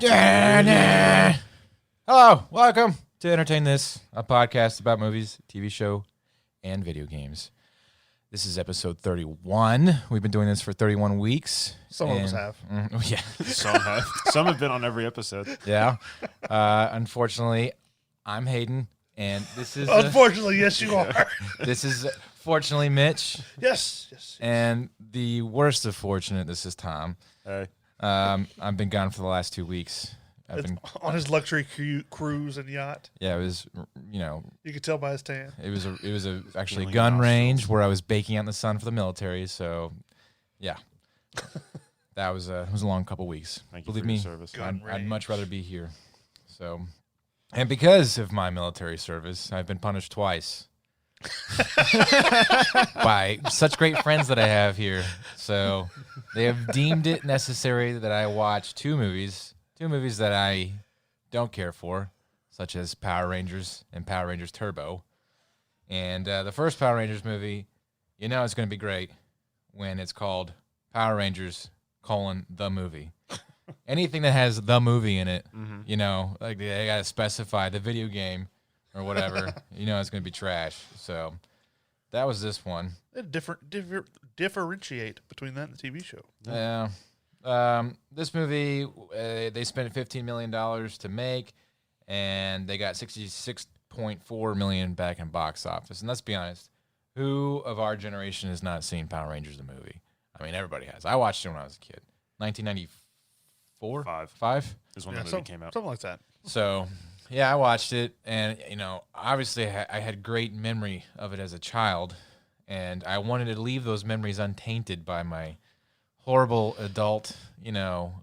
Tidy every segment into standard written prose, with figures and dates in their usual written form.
Hello, welcome to Entertain This, a podcast about movies, TV show, and video games. This is episode 31. We've been doing this for 31 weeks. Some of us have. Yeah. Some have. Some have been on every episode. Yeah. Unfortunately, I'm Hayden, and this is... Unfortunately, yes, you are. This is, fortunately, Mitch. Yes. And the worst of fortunate, this is Tom. Hey. I've been gone for the last 2 weeks. I've been on his luxury cruise and yacht. Yeah, it was, you could tell by his tan. It was actually a Feeling gun nostrils. range where I was baking out in the sun for the military. So, yeah, that was it was a long couple weeks. Thank you Believe for me, your service. I'd much rather be here. So, and because of my military service, I've been punished twice by such great friends that I have here. So, they have deemed it necessary that I watch two movies that I don't care for, such as Power Rangers and Power Rangers Turbo. And the first Power Rangers movie, you know it's going to be great when it's called Power Rangers, the movie. Anything that has the movie in it, you know, like they got to specify the video game or whatever, you know it's going to be trash. So that was this one. Differentiate between that and the TV show. Yeah. This movie, they spent $15 million to make, and they got $66.4 million back in box office. And let's be honest, who of our generation has not seen Power Rangers the movie? I mean, everybody has. I watched it when I was a kid. 1994? Five? Is when the movie came out. Something like that. So, yeah, I watched it, and, you know, obviously I had great memory of it as a child, and I wanted to leave those memories untainted by my horrible adult, you know,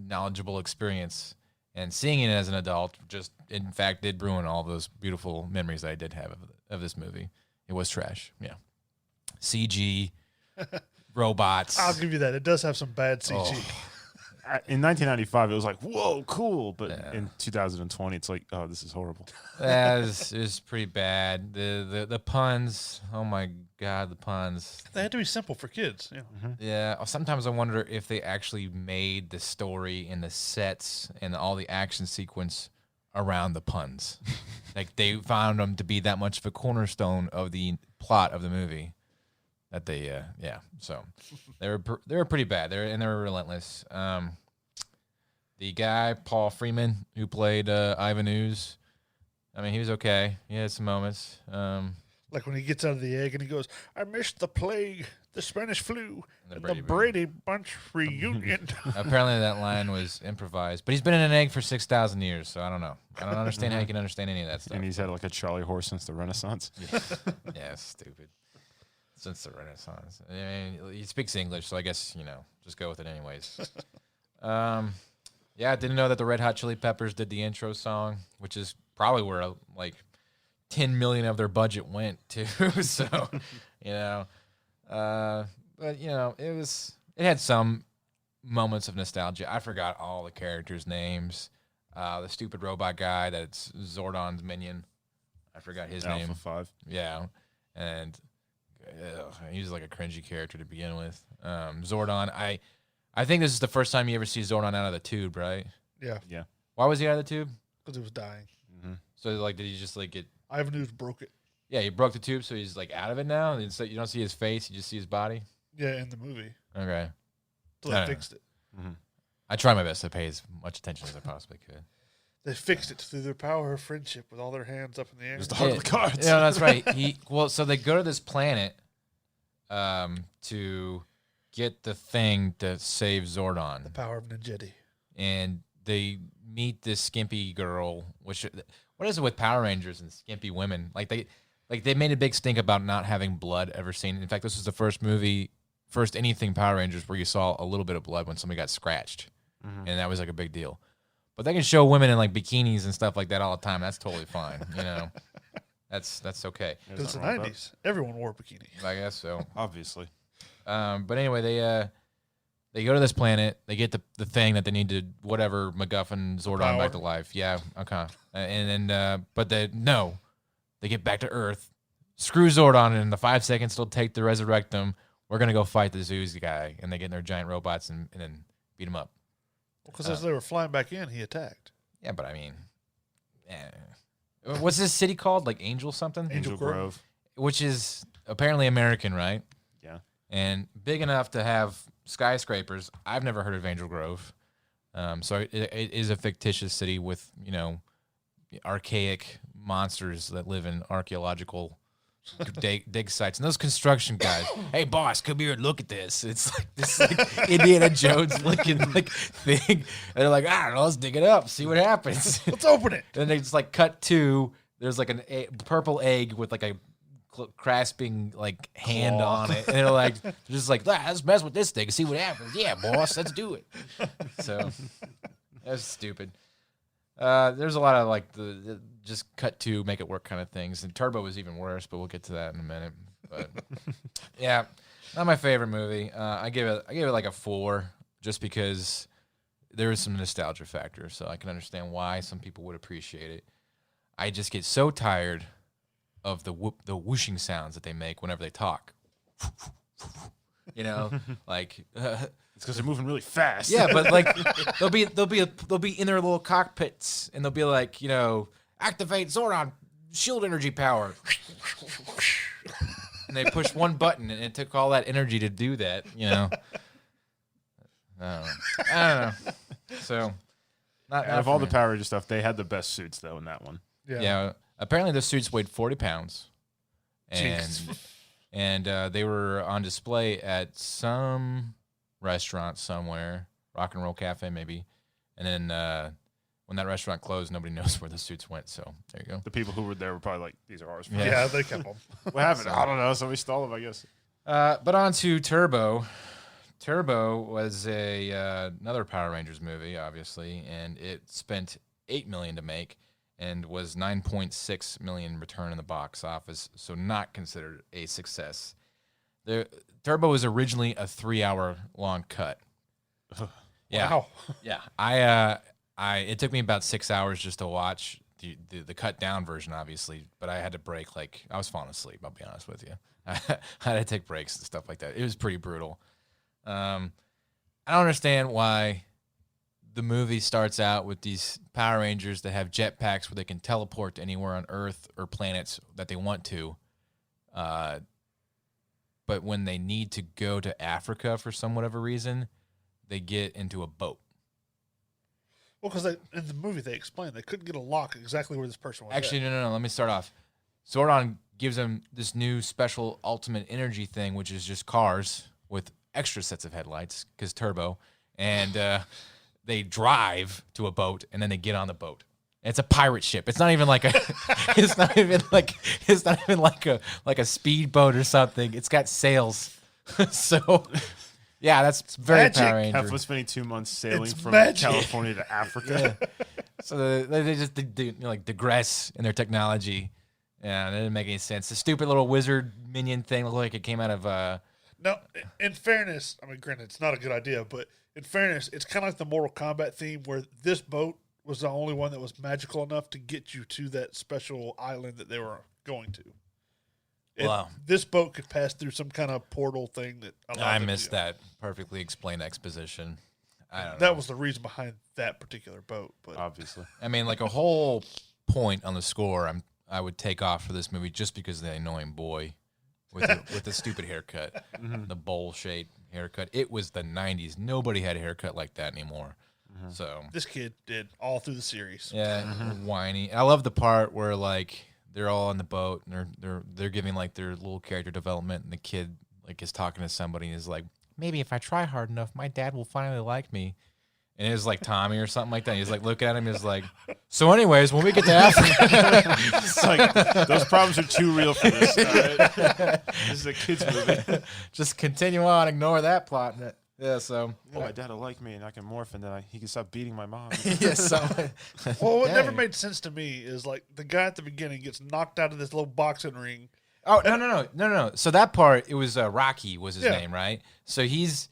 knowledgeable experience, and seeing it as an adult just, in fact, did ruin all those beautiful memories that I did have of this movie. It was trash, yeah. CG, robots. I'll give you that. It does have some bad CG. Oh. In 1995, it was like, whoa, cool. But in 2020, it's like, oh, this is horrible. It was pretty bad. The puns, oh my God, the puns. They had to be simple for kids. You know. Yeah, sometimes I wonder if they actually made the story and the sets and all the action sequence around the puns. Like they found them to be that much of a cornerstone of the plot of the movie that they, So they were pretty bad. They were relentless. The guy Paul Freeman who played Ivan Ooze, I mean he was okay. He had some moments. Like when he gets out of the egg and he goes, "I missed the plague, the Spanish flu, and the Brady Brady Bunch reunion." Apparently that line was improvised, but he's been in an egg for 6,000 years, so I don't know. I don't understand how you can understand any of that stuff. And he's had like a Charlie horse since the Renaissance. Yeah, stupid. Since the Renaissance. I mean, he speaks English, so I guess, you know, just go with it anyways. Yeah, I didn't know that the Red Hot Chili Peppers did the intro song, which is probably where like 10 million of their budget went to. So, you know, but you know, it had some moments of nostalgia. I forgot all the characters' names. The stupid robot guy that's Zordon's minion. I forgot his name. Alpha 5. Yeah, and he was like a cringy character to begin with. Zordon, I think this is the first time you ever see Zordon out of the tube, right? Yeah, Yeah. Why was he out of the tube? because he was dying. So like, did he just like get? Ivan Ooze broke it. Yeah, he broke the tube, so he's like out of it now. And so you don't see his face; you just see his body. Yeah, in the movie. Okay. So I they don't fixed it. I try my best to pay as much attention as I possibly could. They fixed it through their power of friendship with all their hands up in the air. Just the heart of the cards. Yeah, that's right. So they go to this planet, to get the thing to save Zordon. The power of Ninjetti. And they meet this skimpy girl. What is it with Power Rangers and skimpy women? Like they made a big stink about not having blood ever seen. In fact, this was the first anything Power Rangers where you saw a little bit of blood when somebody got scratched, and that was like a big deal. But they can show women in like bikinis and stuff like that all the time. That's totally fine, you know. That's okay. Because it's the 90s. Everyone wore a bikini. I guess so. Obviously. But anyway, they go to this planet. They get the thing that they need to whatever MacGuffin Zordon back to life. Yeah, okay. And then but they get back to Earth. Screw Zordon, and in the 5 seconds it'll take to resurrect him. We're gonna go fight the Zeus guy, and they get in their giant robots and then beat him up. Because as they were flying back in, he attacked. Yeah, but I mean, what's this city called? Like Angel something? Angel Grove. Which is apparently American, right? Yeah. And big enough to have skyscrapers. I've never heard of Angel Grove. So it is a fictitious city with, archaic monsters that live in archaeological dig sites. And those construction guys, hey, boss, come here and look at this. It's like this Indiana Jones looking thing. And they're like, I don't know, let's dig it up, see what happens. Let's open it. And they just cut to, there's a purple egg with a grasping hand on it, and they're just let's mess with this thing and see what happens. Yeah, boss, let's do it. So that's stupid. There's a lot of the just cut to make it work kind of things, and Turbo was even worse, but we'll get to that in a minute. But yeah, not my favorite movie. I gave it a 4 just because there is some nostalgia factor, so I can understand why some people would appreciate it. I just get so tired of the whooshing sounds that they make whenever they talk. It's because they're moving really fast. Yeah, but they'll be in their little cockpits and they'll be activate Zordon shield energy power. And they push one button and it took all that energy to do that, I don't know. So out of all the Power Ranger stuff, they had the best suits though in that one. Yeah. Apparently the suits weighed 40 pounds. And they were on display at some restaurant somewhere, Rock and Roll Cafe maybe. And then when that restaurant closed, nobody knows where the suits went. So there you go. The people who were there were probably like, these are ours. Yeah, they kept them. What happened? I don't know. Somebody stole them, I guess. But on to Turbo. Turbo was another Power Rangers movie, obviously, and it spent $8 million to make and was $9.6 million return in the box office, so not considered a success. Turbo was originally a 3-hour long cut. Yeah. Wow. Yeah. It took me about 6 hours just to watch the cut down version, obviously, but I had to break. I was falling asleep, I'll be honest with you. I had to take breaks and stuff like that. It was pretty brutal. I don't understand why the movie starts out with these Power Rangers that have jetpacks where they can teleport to anywhere on Earth or planets that they want to. But when they need to go to Africa for some whatever reason, they get into a boat. Well, because in the movie they explained they couldn't get a lock exactly where this person was. Actually, no. Let me start off. Zordon gives them this new special ultimate energy thing, which is just cars with extra sets of headlights because Turbo, and they drive to a boat and then they get on the boat. And it's a pirate ship. It's not even like a. It's not even like a speedboat or something. It's got sails. So. Yeah, that's very magic. Power Ranger. Half was spending 2 months sailing from magic. California to Africa. Yeah. So they just digress in their technology. Yeah, it didn't make any sense. The stupid little wizard minion thing looked like it came out of. No, in fairness, I mean, granted, it's not a good idea, but in fairness, it's kind of like the Mortal Kombat theme where this boat was the only one that was magical enough to get you to that special island that they were going to. Wow. This boat could pass through some kind of portal thing that I missed that perfectly explained exposition. I don't know. That was the reason behind that particular boat, but Obviously. I mean, a whole point on the score I would take off for this movie just because of the annoying boy with the stupid haircut, the bowl-shaped haircut. It was the 90s. Nobody had a haircut like that anymore. So this kid did all through the series. yeah, whiny. I love the part where they're all on the boat and they're giving their little character development, and the kid is talking to somebody and is like, maybe if I try hard enough, my dad will finally like me. And it was Tommy or something like that. He's looking at him. He's like, so anyways, when we get to Africa, It's those problems are too real for this. All right? This is a kid's movie. just continue on, ignore that plot. Yeah, so. Well, my dad will like me and I can morph and then he can stop beating my mom. Yeah, so. Well, what never Dang. made sense to me is the guy at the beginning gets knocked out of this little boxing ring. Oh, no. So that part, it was Rocky was his name, right? So he's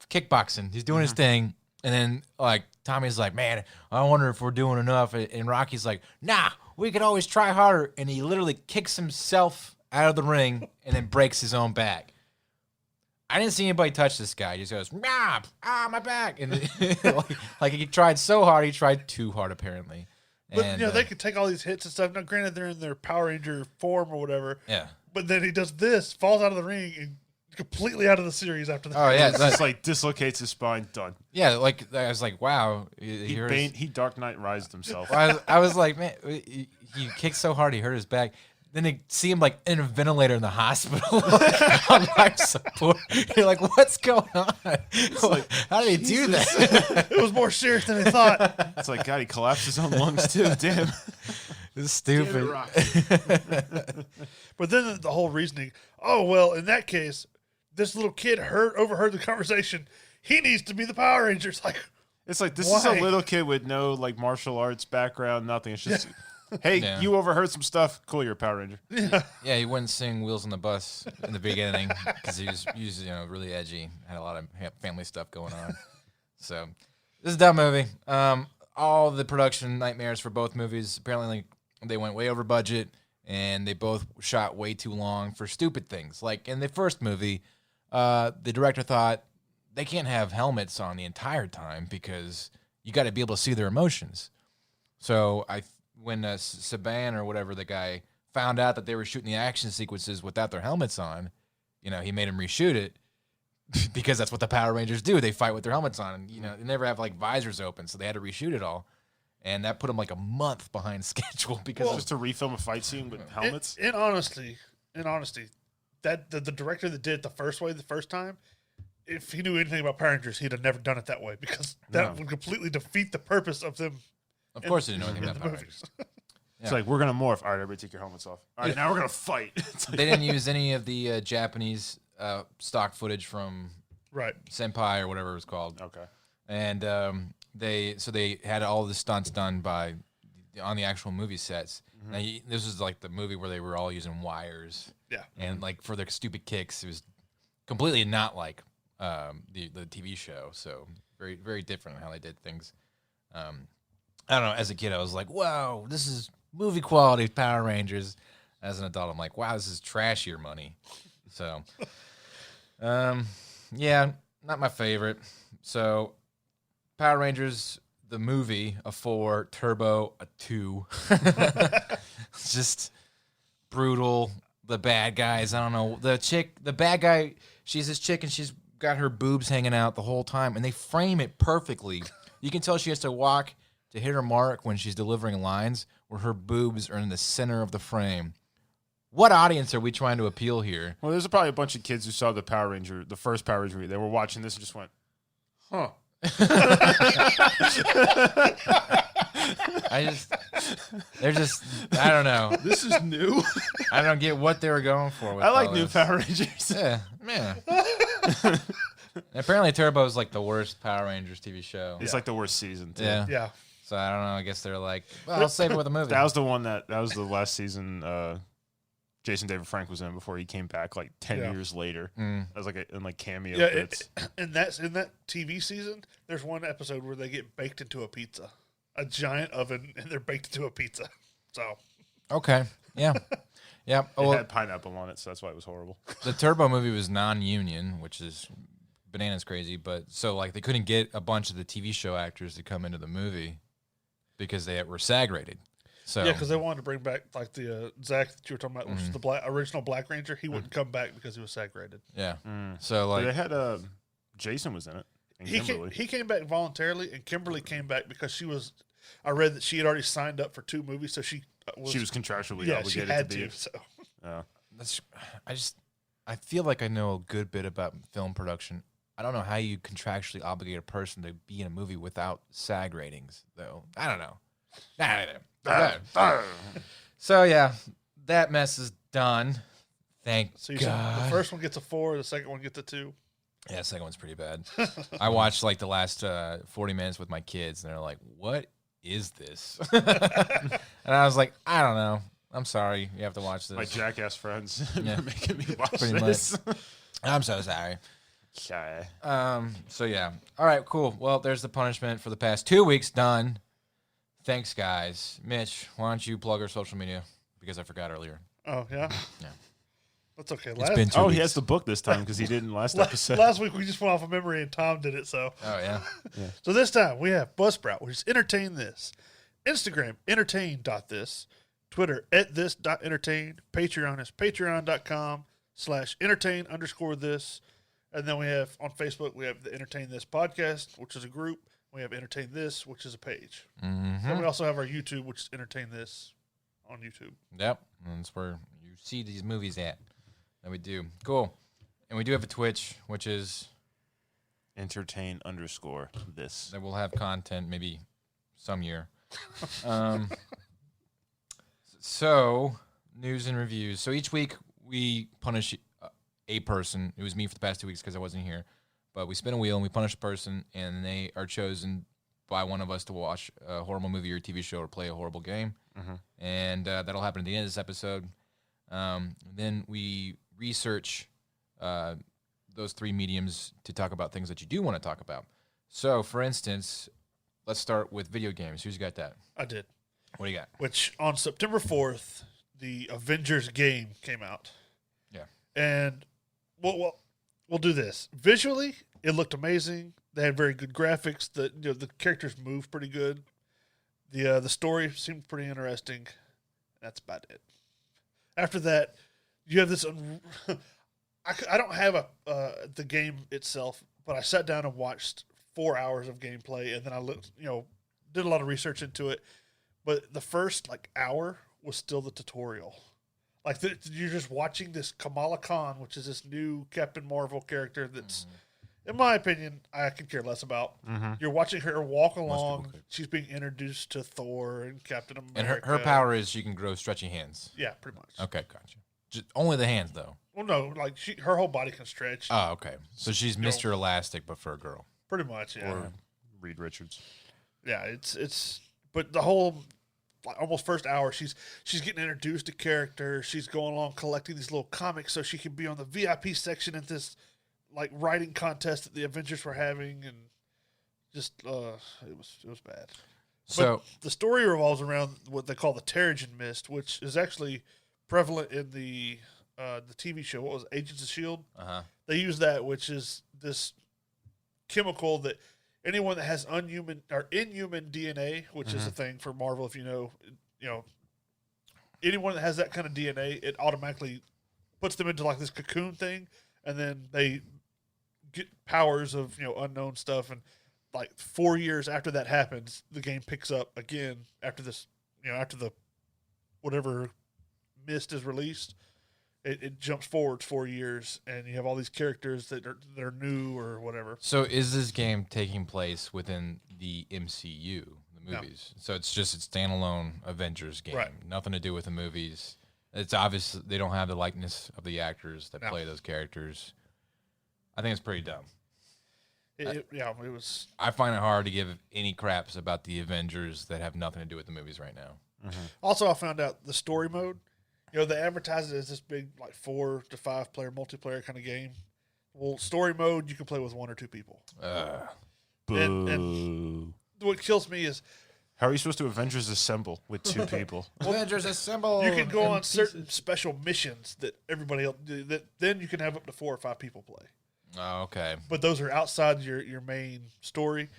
kickboxing. He's doing his thing. And then, Tommy's like, man, I wonder if we're doing enough. And Rocky's like, nah, we could always try harder. And he literally kicks himself out of the ring and then breaks his own back. I didn't see anybody touch this guy. He just goes, my back. And like he tried so hard, he tried too hard, apparently. But, And, they could take all these hits and stuff. Now, granted, they're in their Power Ranger form or whatever. Yeah. But then he does this, falls out of the ring, and completely out of the series after that. Oh, yeah. It's just like dislocates his spine, done. Yeah, like I was like, wow. He Dark Knight rised himself. I was like, man, he kicked so hard he hurt his back. Then they see him like in a ventilator in the hospital on life support. You're like, what's going on? Like, how did he do that? It was more serious than they thought. It's like, God, he collapsed his own lungs too. Damn. It's stupid. But then the whole reasoning, oh, well, in that case, this little kid overheard the conversation. He needs to be the Power Ranger. It's like this why? is a little kid with no like martial arts background, nothing. It's just, hey, you overheard some stuff. Cool, you're a Power Ranger. Yeah, he wouldn't sing "Wheels on the Bus" in the beginning because he was really edgy, had a lot of family stuff going on. So this is a dumb movie. All the production nightmares for both movies. Apparently, they went way over budget, and they both shot way too long for stupid things. Like in the first movie, the director thought they can't have helmets on the entire time because you got to be able to see their emotions. So when Saban or whatever the guy found out that they were shooting the action sequences without their helmets on, he made him reshoot it because that's what the Power Rangers do. They fight with their helmets on, and they never have like visors open, so they had to reshoot it all. And that put them like a month behind schedule because just to refilm a fight scene with helmets. In honesty, that the director that did it the first time, if he knew anything about Power Rangers, he'd have never done it that way because that would completely defeat the purpose of them. Of course, he didn't know anything about Power Rangers. It's like, we're going to morph. All right, everybody take your helmets off. All right, now we're going to fight. They didn't use any of the Japanese stock footage from Senpai or whatever it was called. Okay. And they had all the stunts done on the actual movie sets. Mm-hmm. Now, this was like the movie where they were all using wires. Yeah. And like for their stupid kicks, it was completely not like the TV show. So very, very different in how they did things. I don't know. As a kid, I was like, "Wow, this is movie quality Power Rangers." As an adult, I'm like, "Wow, this is trashier money." So, yeah, not my favorite. So, Power Rangers, the movie, a 4, Turbo, a 2. It's just brutal. The bad guys, I don't know. The bad guy, she's this chick and she's got her boobs hanging out the whole time, and they frame it perfectly. You can tell she has to walk to hit her mark when she's delivering lines where her boobs are in the center of the frame. What audience are we trying to appeal here? Well, there's probably a bunch of kids who saw the first Power Ranger movie. They were watching this and just went, huh. I don't know. This is new. I don't get what they were going for with I like all new this. Power Rangers. Yeah, man. Apparently Turbo is like the worst Power Rangers TV show. It's like the worst season, too. Yeah. So I don't know. I guess they're like, well, I'll save it with a movie. That was the one that was the last season Jason David Frank was in before he came back like 10 years later. As like in like cameo bits. And that's in that TV season, there's one episode where they get baked into a pizza. A giant oven, and they're baked into a pizza. So okay. Yeah. Yeah. It had pineapple on it, so that's why it was horrible. The Turbo movie was non-union, which is bananas crazy. But so like they couldn't get a bunch of the TV show actors to come into the movie because they were SAG rated. So yeah, because they wanted to bring back like the Zach that you were talking about, which is the original Black Ranger. He wouldn't come back because he was SAG rated. Yeah. So like they had Jason was in it. And he came back voluntarily, and Kimberly came back because I read that she had already signed up for 2 movies, so she was contractually obligated she had to be. So. I feel like I know a good bit about film production. I don't know how you contractually obligate a person to be in a movie without SAG ratings, though. I don't know. So yeah, that mess is done. Thank God. The first one gets a 4, the second one gets a 2. Yeah, the second one's pretty bad. I watched like the last 40 minutes with my kids, and they're like, "What is this?" And I was like, "I don't know. I'm sorry. You have to watch this." My jackass friends are making me watch pretty this. Much. I'm so sorry. Sorry. So yeah. All right. Cool. Well, there's the punishment for the past 2 weeks done. Thanks, guys. Mitch, why don't you plug our social media because I forgot earlier. Oh yeah. Yeah. That's okay. It's been 2 Oh, weeks. he has the book this time because he didn't last episode. Last week we just went off of memory and Tom did it. So Oh, yeah. So this time we have Buzzsprout, which is entertain this. Instagram, entertain.this. Twitter, @this.entertain. Patreon is patreon.com/entertain_this. And then we have on Facebook, we have the Entertain This podcast, which is a group. We have Entertain This, which is a page. Mm-hmm. And we also have our YouTube, which is Entertain This on YouTube. Yep. And that's where you see these movies at. That we do. Cool. And we do have a Twitch, which is entertain_this. that we'll have content maybe some year. So, news and reviews. So each week we punish a person. It was me for the past 2 weeks because I wasn't here. But we spin a wheel and we punish a person, and they are chosen by one of us to watch a horrible movie or TV show or play a horrible game. And that'll happen at the end of this episode. Then we research those three mediums to talk about things that you do want to talk about. So, for instance, let's start with video games. Who's got that? I did. What do you got? Which on September 4th, the Avengers game came out. Yeah. And we'll do this. Visually, it looked amazing. They had very good graphics. The characters moved pretty good. The story seemed pretty interesting. That's about it. After that, you have this. I don't have the game itself, but I sat down and watched 4 hours of gameplay, and then I looked, did a lot of research into it. But the first hour was still the tutorial. You're just watching this Kamala Khan, which is this new Captain Marvel character that's, in my opinion, I could care less about. You're watching her walk along. She's being introduced to Thor and Captain America. And her power is she can grow stretchy hands. Yeah, pretty much. Okay, gotcha. Just only the hands, though. Well, no, her whole body can stretch. Oh, okay. So she's Mr. Elastic, but for a girl. Pretty much, yeah. Or Reed Richards. Yeah, it's but the whole almost first hour she's getting introduced to character. She's going along collecting these little comics so she can be on the VIP section at this writing contest that the Avengers were having, and just it was bad. So but the story revolves around what they call the Terrigen Mist, which is actually prevalent in the TV show. What was it, Agents of S.H.I.E.L.D.? They use that, which is this chemical that anyone that has inhuman DNA, which is a thing for Marvel, if you know, anyone that has that kind of DNA, it automatically puts them into this cocoon thing, and then they get powers of unknown stuff. And 4 years after that happens, the game picks up again after this, after the whatever mist is released. It jumps forwards 4 years, and you have all these characters that are new or whatever. So is this game taking place within the MCU, the movies? No. So it's just a standalone Avengers game, right? Nothing to do with the movies. It's obvious they don't have the likeness of the actors that play those characters. I think it's pretty dumb. It was. I find it hard to give any craps about the Avengers that have nothing to do with the movies right now. Also, I found out the story mode. They advertise it as this big 4 to 5 player multiplayer kind of game. Well, story mode, you can play with 1 or 2 people. And what kills me is, how are you supposed to Avengers assemble with 2 people? Avengers assemble. You can go on certain special missions that everybody else that then you can have up to 4 or 5 people play. Oh, okay. But those are outside your main story.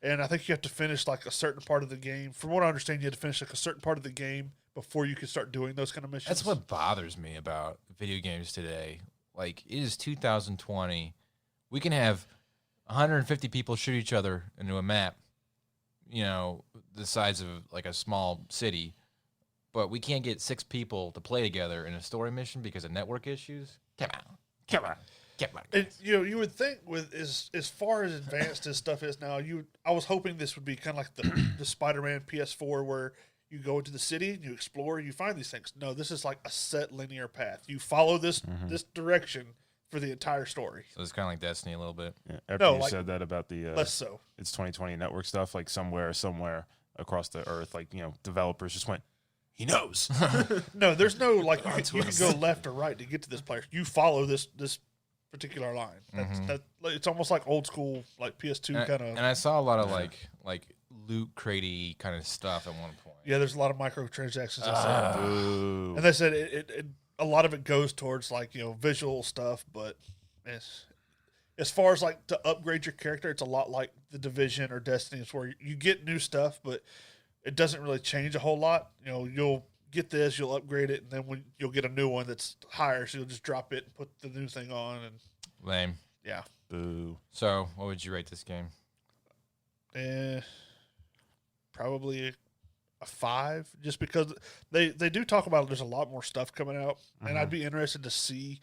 And I think you have to finish a certain part of the game. From what I understand, you have to finish a certain part of the game before you can start doing those kind of missions. That's what bothers me about video games today. It is 2020. We can have 150 people shoot each other into a map, the size of a small city, but we can't get 6 people to play together in a story mission because of network issues. Come on. And you would think with as far as advanced as stuff is now, I was hoping this would be kind of like the Spider-Man PS4 where you go into the city and you explore, you find these things. No, this is a set linear path. You follow this direction for the entire story. So it's kind of like Destiny a little bit. Yeah, after you said that about the less so. It's 2020 network stuff, somewhere across the earth, developers just went, he knows. No, there's no you can go left or right to get to this place. You follow this particular line. It's almost like old school PS2 kind of. And I saw a lot of loot cratey kind of stuff at one point. Yeah, there's a lot of microtransactions. And they said a lot of it goes towards like visual stuff, but as far as like to upgrade your character, it's a lot like the Division or Destiny. It's where you get new stuff, but it doesn't really change a whole lot. You'll get this, you'll upgrade it, and then you'll get a new one that's higher, so you'll just drop it and put the new thing on. And Lame. yeah. Boo. So, what would you rate this game? Probably a 5, just because they do talk about there's a lot more stuff coming out, and I'd be interested to see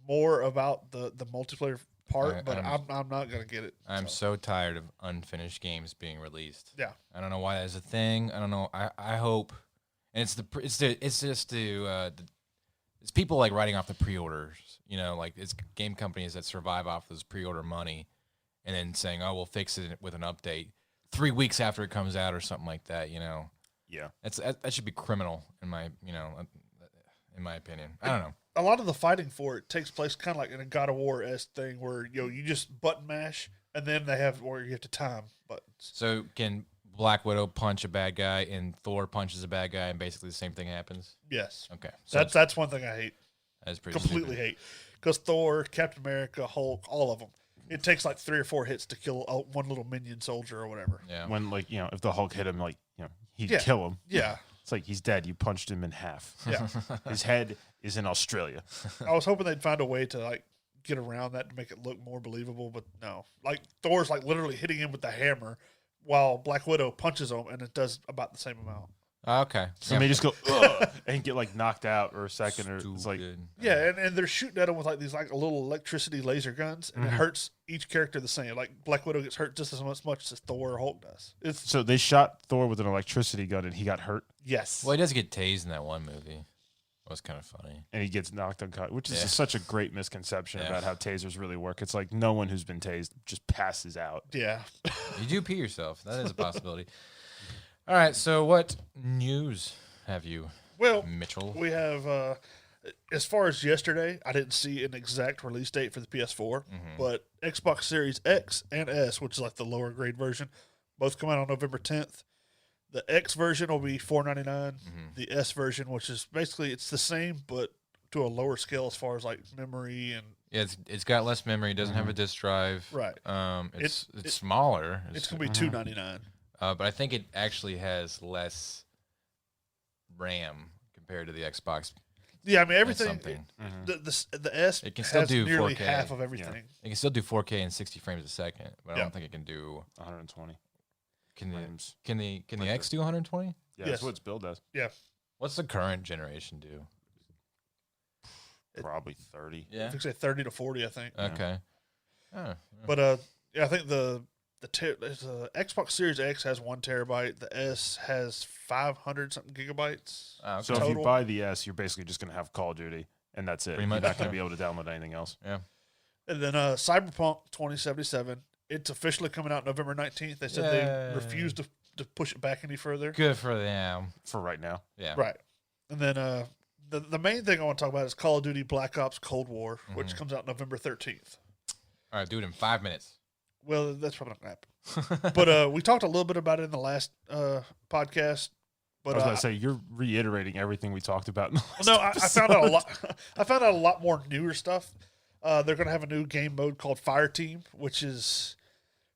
more about the multiplayer part, but I'm not gonna get it. I'm so tired of unfinished games being released. Yeah, I don't know why that's a thing. I don't know. I hope, and it's people like writing off the pre-orders. Like it's game companies that survive off those pre-order money, and then saying, "Oh, we'll fix it with an update 3 weeks after it comes out" or something like that. Yeah, that should be criminal in my opinion. I don't know. A lot of the fighting for it takes place kind of like in a God of War-esque thing where you just button mash, and then they have where you have to time buttons. So can Black Widow punch a bad guy and Thor punches a bad guy and basically the same thing happens? Yes. Okay. So that's one thing I hate. That's pretty completely stupid. hate, because Thor, Captain America, Hulk, all of them. It takes like 3 or 4 hits to kill one little minion soldier or whatever. Yeah. When if the Hulk hit him, he'd kill him. Yeah. It's like he's dead. You punched him in half. Yeah. His head is in Australia. I was hoping they'd find a way to like get around that to make it look more believable, but no. Like Thor's like literally hitting him with the hammer while Black Widow punches him, and it does about the same amount. Okay. So they just go ugh, and get like knocked out or a second, or it's like yeah, and they're shooting at him with like these like little electricity laser guns, and it hurts each character the same. Like Black Widow gets hurt just as much as Thor or Hulk does. So they shot Thor with an electricity gun and he got hurt. Yes. Well, he does get tased in that one movie. It was kind of funny. And he gets knocked unconscious, which is just such a great misconception about how tasers really work. It's like no one who's been tased just passes out. Yeah. You do pee yourself. That is a possibility. All right. So what news have you, Mitchell? We have, as far as yesterday, I didn't see an exact release date for the PS4, but Xbox Series X and S, which is like the lower grade version, both come out on November 10th. The X version will be $499. The S version, which is basically it's the same but to a lower scale as far as like memory and it's got less memory. It doesn't have a disk drive. right. It's smaller. It's gonna be $299. But I think it actually has less RAM compared to the Xbox. Yeah, I mean everything. Something. The S it can still has do nearly 4K. half of everything. Yeah. It can still do 4K and 60 frames a second, but I don't think it can do 120. Can frames. the X do 120? Yeah, Yes. that's what its build does. Yeah. What's the current generation do? Probably 30. I think say 30 to 40. I think. Okay. Oh, But I think the Xbox Series X has 1 terabyte. The S has 500 something gigabytes. okay. So if you buy the S, you're basically just going to have Call of Duty, and that's it. Pretty You're much, not going to be able to download anything else. Yeah. And then Cyberpunk 2077. It's officially coming out November 19th. They said they refused to push it back any further. Good for them. For right now. Yeah. Right. And then the main thing I want to talk about is Call of Duty Black Ops Cold War, which comes out November 13th. All right, do it in 5 minutes. Well, that's probably not going to happen. But we talked a little bit about it in the last podcast. But I was going to say, you're reiterating everything we talked about in the last no, I found out a episode. lot. I found out a lot more newer stuff. They're going to have a new game mode called Fire Team, which is,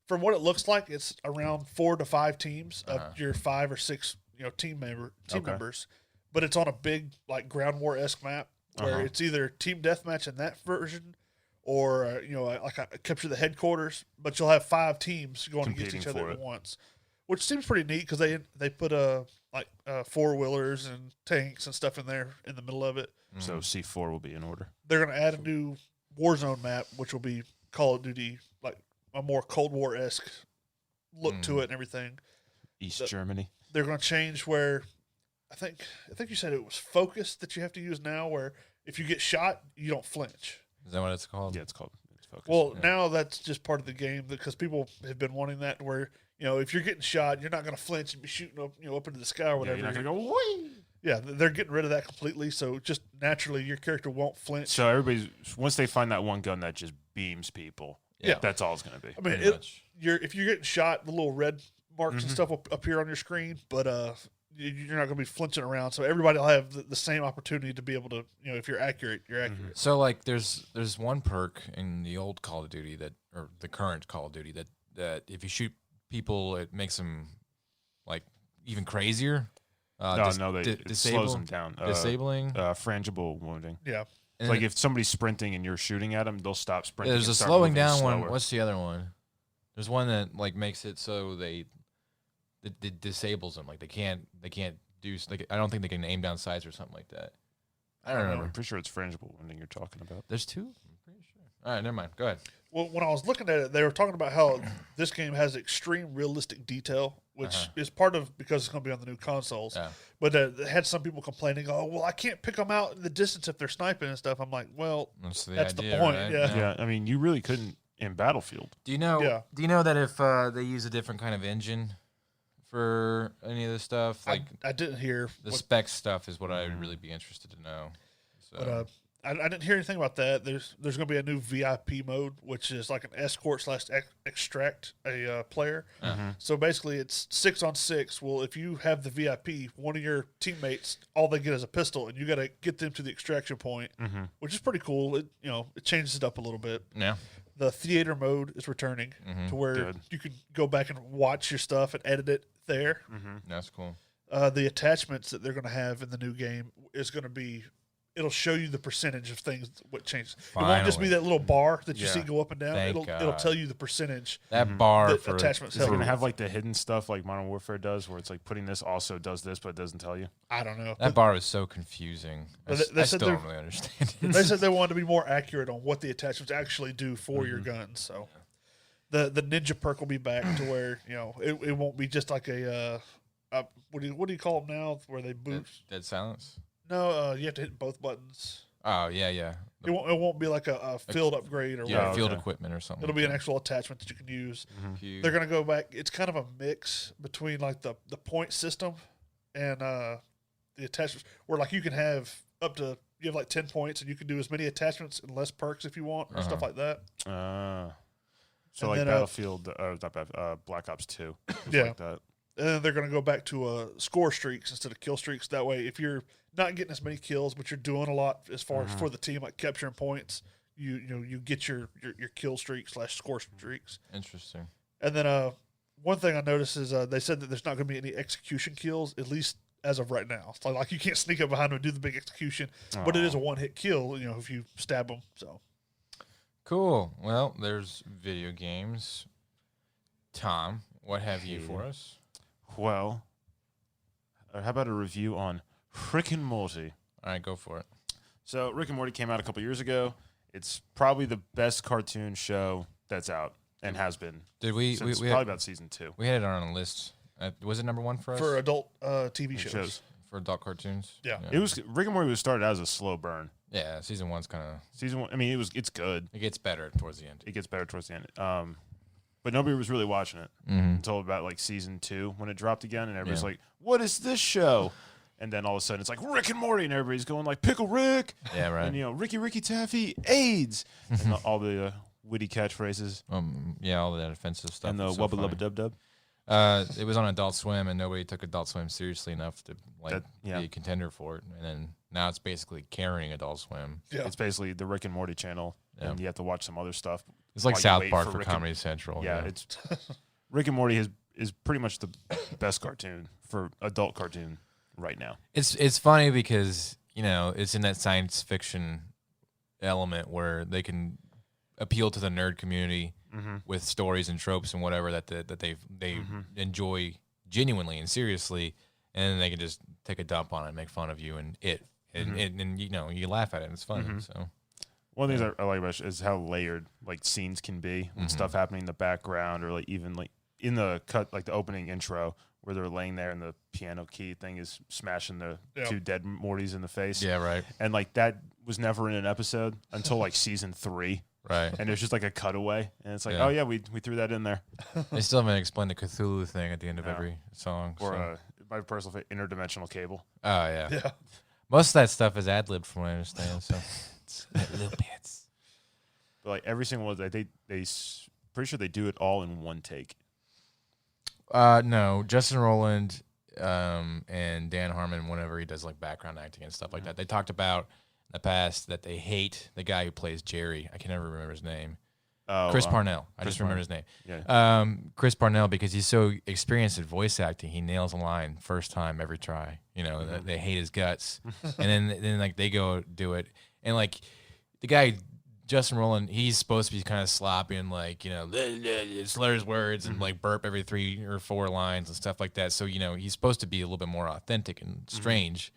from what it looks like, it's around 4 to 5 teams of your 5 or 6 team members. But it's on a big like ground war-esque map where it's either team deathmatch in that version, or like a capture the headquarters. But you'll have 5 teams going against each other at once, which seems pretty neat because they put like 4-wheelers and tanks and stuff in there in the middle of it. So C4 will be in order. They're going to add a new Warzone map, which will be Call of Duty, like a more Cold War-esque look to it and everything. East Germany. They're going to change where I think you said it was focus that you have to use now, where if you get shot, you don't flinch. Is that what it's called? Yeah, it's called focus. Well, now that's just part of the game because people have been wanting that, where if you're getting shot, you're not going to flinch and be shooting up into the sky or whatever. Yeah, you're not going to go, whee! Yeah, they're getting rid of that completely. So just naturally, your character won't flinch. So everybody's, once they find that one gun that just beams people, that's all it's going to be. I mean, if you're getting shot, the little red marks and stuff will appear on your screen, but you're not going to be flinching around. So everybody will have the same opportunity to be able to, if you're accurate, you're accurate. So like, there's one perk in the old Call of Duty or the current Call of Duty that if you shoot people, it makes them like even crazier. It slows them down. Disabling. Frangible wounding. Yeah. It's like if somebody's sprinting and you're shooting at them, they'll stop sprinting. There's a slowing down one. What's the other one? There's one that like makes it so it disables them. Like they can't do. Like, I don't think they can aim down sights or something like that. I don't remember. I'm pretty sure it's frangible wounding you're talking about. There's two. I'm pretty sure. All right, never mind. Go ahead. Well, when I was looking at it, they were talking about how this game has extreme realistic detail, which is part of because it's going to be on the new consoles. Yeah. But it had some people complaining, "Oh, well, I can't pick them out in the distance if they're sniping and stuff." I'm like, "Well, that's idea, the point." right? Yeah. I mean, you really couldn't in Battlefield. Do you know? Yeah. Do you know that if they use a different kind of engine for any of this stuff, like I didn't hear the spec stuff, is what I'd really be interested to know. So. But I didn't hear anything about that. There's going to be a new VIP mode, which is like an escort / extract a player. So basically, it's 6-on-6. Well, if you have the VIP, one of your teammates, all they get is a pistol, and you got to get them to the extraction point, which is pretty cool. It it changes it up a little bit. Yeah. The theater mode is returning to where you can go back and watch your stuff and edit it there. That's cool. The attachments that they're going to have in the new game is going to be. It'll show you the percentage of things what changes. Finally. It won't just be that little bar that you see go up and down. Thank It'll tell you the percentage. That bar that for attachments. Is it going to have like the hidden stuff like Modern Warfare does, where it's like putting this also does this, but it doesn't tell you? I don't know. That bar is so confusing. I still don't really understand it. They said they wanted to be more accurate on what the attachments actually do for your guns. So the ninja perk will be back to where it won't be just like a what do you call them now where they boost Dead silence. No, you have to hit both buttons. Oh yeah. It won't be like a field upgrade or whatever. Field equipment or something. It'll be an actual attachment that you can use. They're gonna go back. It's kind of a mix between like the point system and the attachments, where like you can have you have like 10 points and you can do as many attachments and less perks if you want or stuff like that. So like Battlefield, not Black Ops 2, like that. And then they're gonna go back to score streaks instead of kill streaks. That way, if you're not getting as many kills, but you're doing a lot as far as for the team, like capturing points, you get your kill streaks / score streaks. Interesting. And then one thing I noticed is they said that there's not going to be any execution kills, at least as of right now. So like you can't sneak up behind them and do the big execution, but it is a one-hit kill, if you stab them. So cool. Well, there's video games. Tom, what have you for us? Well, how about a review on Rick and Morty? All right, go for it. So Rick and Morty came out a couple years ago. It's probably the best cartoon show that's out and has been. Did we? Since we probably about season 2. We had it on a list. Was it number 1 for us? For adult TV shows. For adult cartoons. Yeah. It was Rick and Morty was started out as a slow burn. Yeah, season 1's kind of. Season 1. I mean, it's good. It gets better towards the end. It gets better towards the end. But nobody was really watching it until about like season 2 when it dropped again, and everybody's like, "What is this show?" And then all of a sudden it's like Rick and Morty, and everybody's going like Pickle Rick, yeah, right, and Ricky Taffy, AIDS, and all the witty catchphrases, all that offensive stuff, and the wubba lubba dub dub. It was on Adult Swim, and nobody took Adult Swim seriously enough to be a contender for it. And then now it's basically carrying Adult Swim. Yeah. It's basically the Rick and Morty channel, and you have to watch some other stuff. It's like South Park for Comedy Central. Yeah, it's Rick and Morty is pretty much the best cartoon for adult cartoon right now. It's funny because it's in that science fiction element where they can appeal to the nerd community with stories and tropes and whatever that they enjoy genuinely and seriously, and then they can just take a dump on it and make fun of you and you laugh at it and it's funny. So one of the things I like about it is how layered like scenes can be when stuff happening in the background, or like even like in the cut, like the opening intro where they're laying there and the piano key thing is smashing the 2 dead Mortys in the face. Yeah, right. And like that was never in an episode until like season 3. Right. And it's just like a cutaway, and it's like, oh yeah, we threw that in there. They still haven't explained the Cthulhu thing at the end of every song. Or my personal favorite, interdimensional cable. Oh yeah. Yeah. Most of that stuff is ad lib, from what I understand. So it's little bits. But like every single one, they pretty sure they do it all in one take. No, Justin Roiland and Dan Harmon, whenever he does like background acting and stuff like that, they talked about in the past that they hate the guy who plays Jerry. I can never remember his name. Chris Parnell. I just remember his name. Yeah. Chris Parnell, because he's so experienced at voice acting, he nails a line first time every try. You know, they hate his guts, and then like they go do it, and like the guy Justin Roiland, he's supposed to be kind of sloppy and like slurs words and like burp every 3 or 4 lines and stuff like that. So he's supposed to be a little bit more authentic and strange,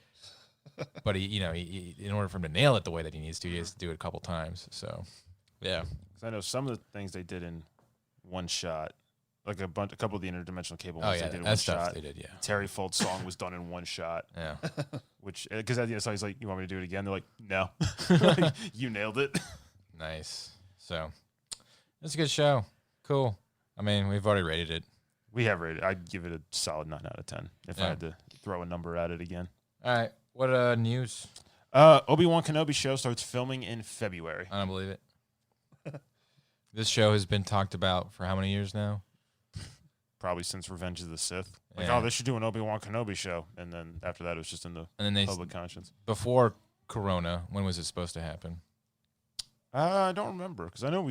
but he in order for him to nail it the way that he needs to, he has to do it a couple times. So yeah. I know some of the things they did in one shot, like a couple of the interdimensional cable ones they did in one shot. They did, yeah. Terry Fold's song was done in one shot. Yeah. Which, because at the end, he's like, "You want me to do it again?" They're like, "No, you nailed it." Nice. So it's a good show. Cool. I mean, we've already rated it. We have rated. I'd give it a solid 9 out of 10 if I had to throw a number at it again. All right. What news? Obi-Wan Kenobi show starts filming in February. I don't believe it. This show has been talked about for how many years now? Probably since Revenge of the Sith. Like, Yeah. they should do an Obi-Wan Kenobi show. And then after that, it was just in the public conscience. Before Corona, when was it supposed to happen? I don't remember, because I don't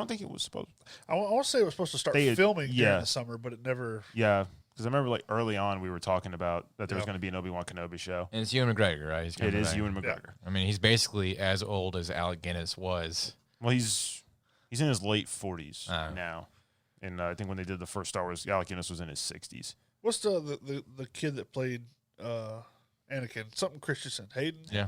think it was supposed to. I want to say it was supposed to start filming during the summer, but it never. Yeah, because I remember like early on we were talking about that there was going to be an Obi-Wan Kenobi show. And it's Ewan McGregor, right? It is Ewan McGregor. Yeah. I mean, he's basically as old as Alec Guinness was. Well, he's in his late 40s now. And I think when they did the first Star Wars, Alec Guinness was in his 60s. What's the kid that played Anakin? Something Christensen. Hayden? Yeah.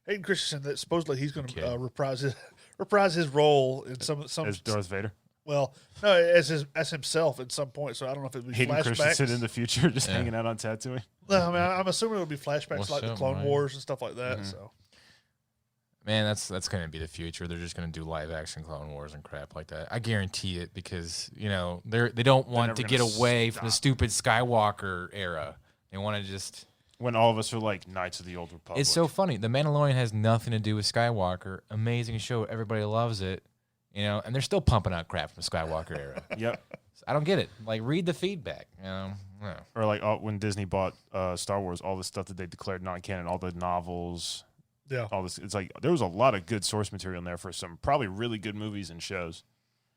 Hayden Christensen, that supposedly he's going to reprise his role in some as Darth Vader. Well, no, as himself at some point. So I don't know if it'll be Hayden flashbacks. Christensen in the future, just hanging out on Tatooine. No, I mean I'm assuming it'll be flashbacks like the Clone Wars and stuff like that. So, man, that's going to be the future. They're just going to do live action Clone Wars and crap like that. I guarantee it, because they don't want to get away from the stupid Skywalker era. They want to just. When all of us are like Knights of the Old Republic. It's so funny. The Mandalorian has nothing to do with Skywalker. Amazing show. Everybody loves it. And they're still pumping out crap from the Skywalker era. Yep. I don't get it. Like, read the feedback. Or like when Disney bought Star Wars, all the stuff that they declared non-canon, all the novels. Yeah. All this. It's like there was a lot of good source material in there for some probably really good movies and shows.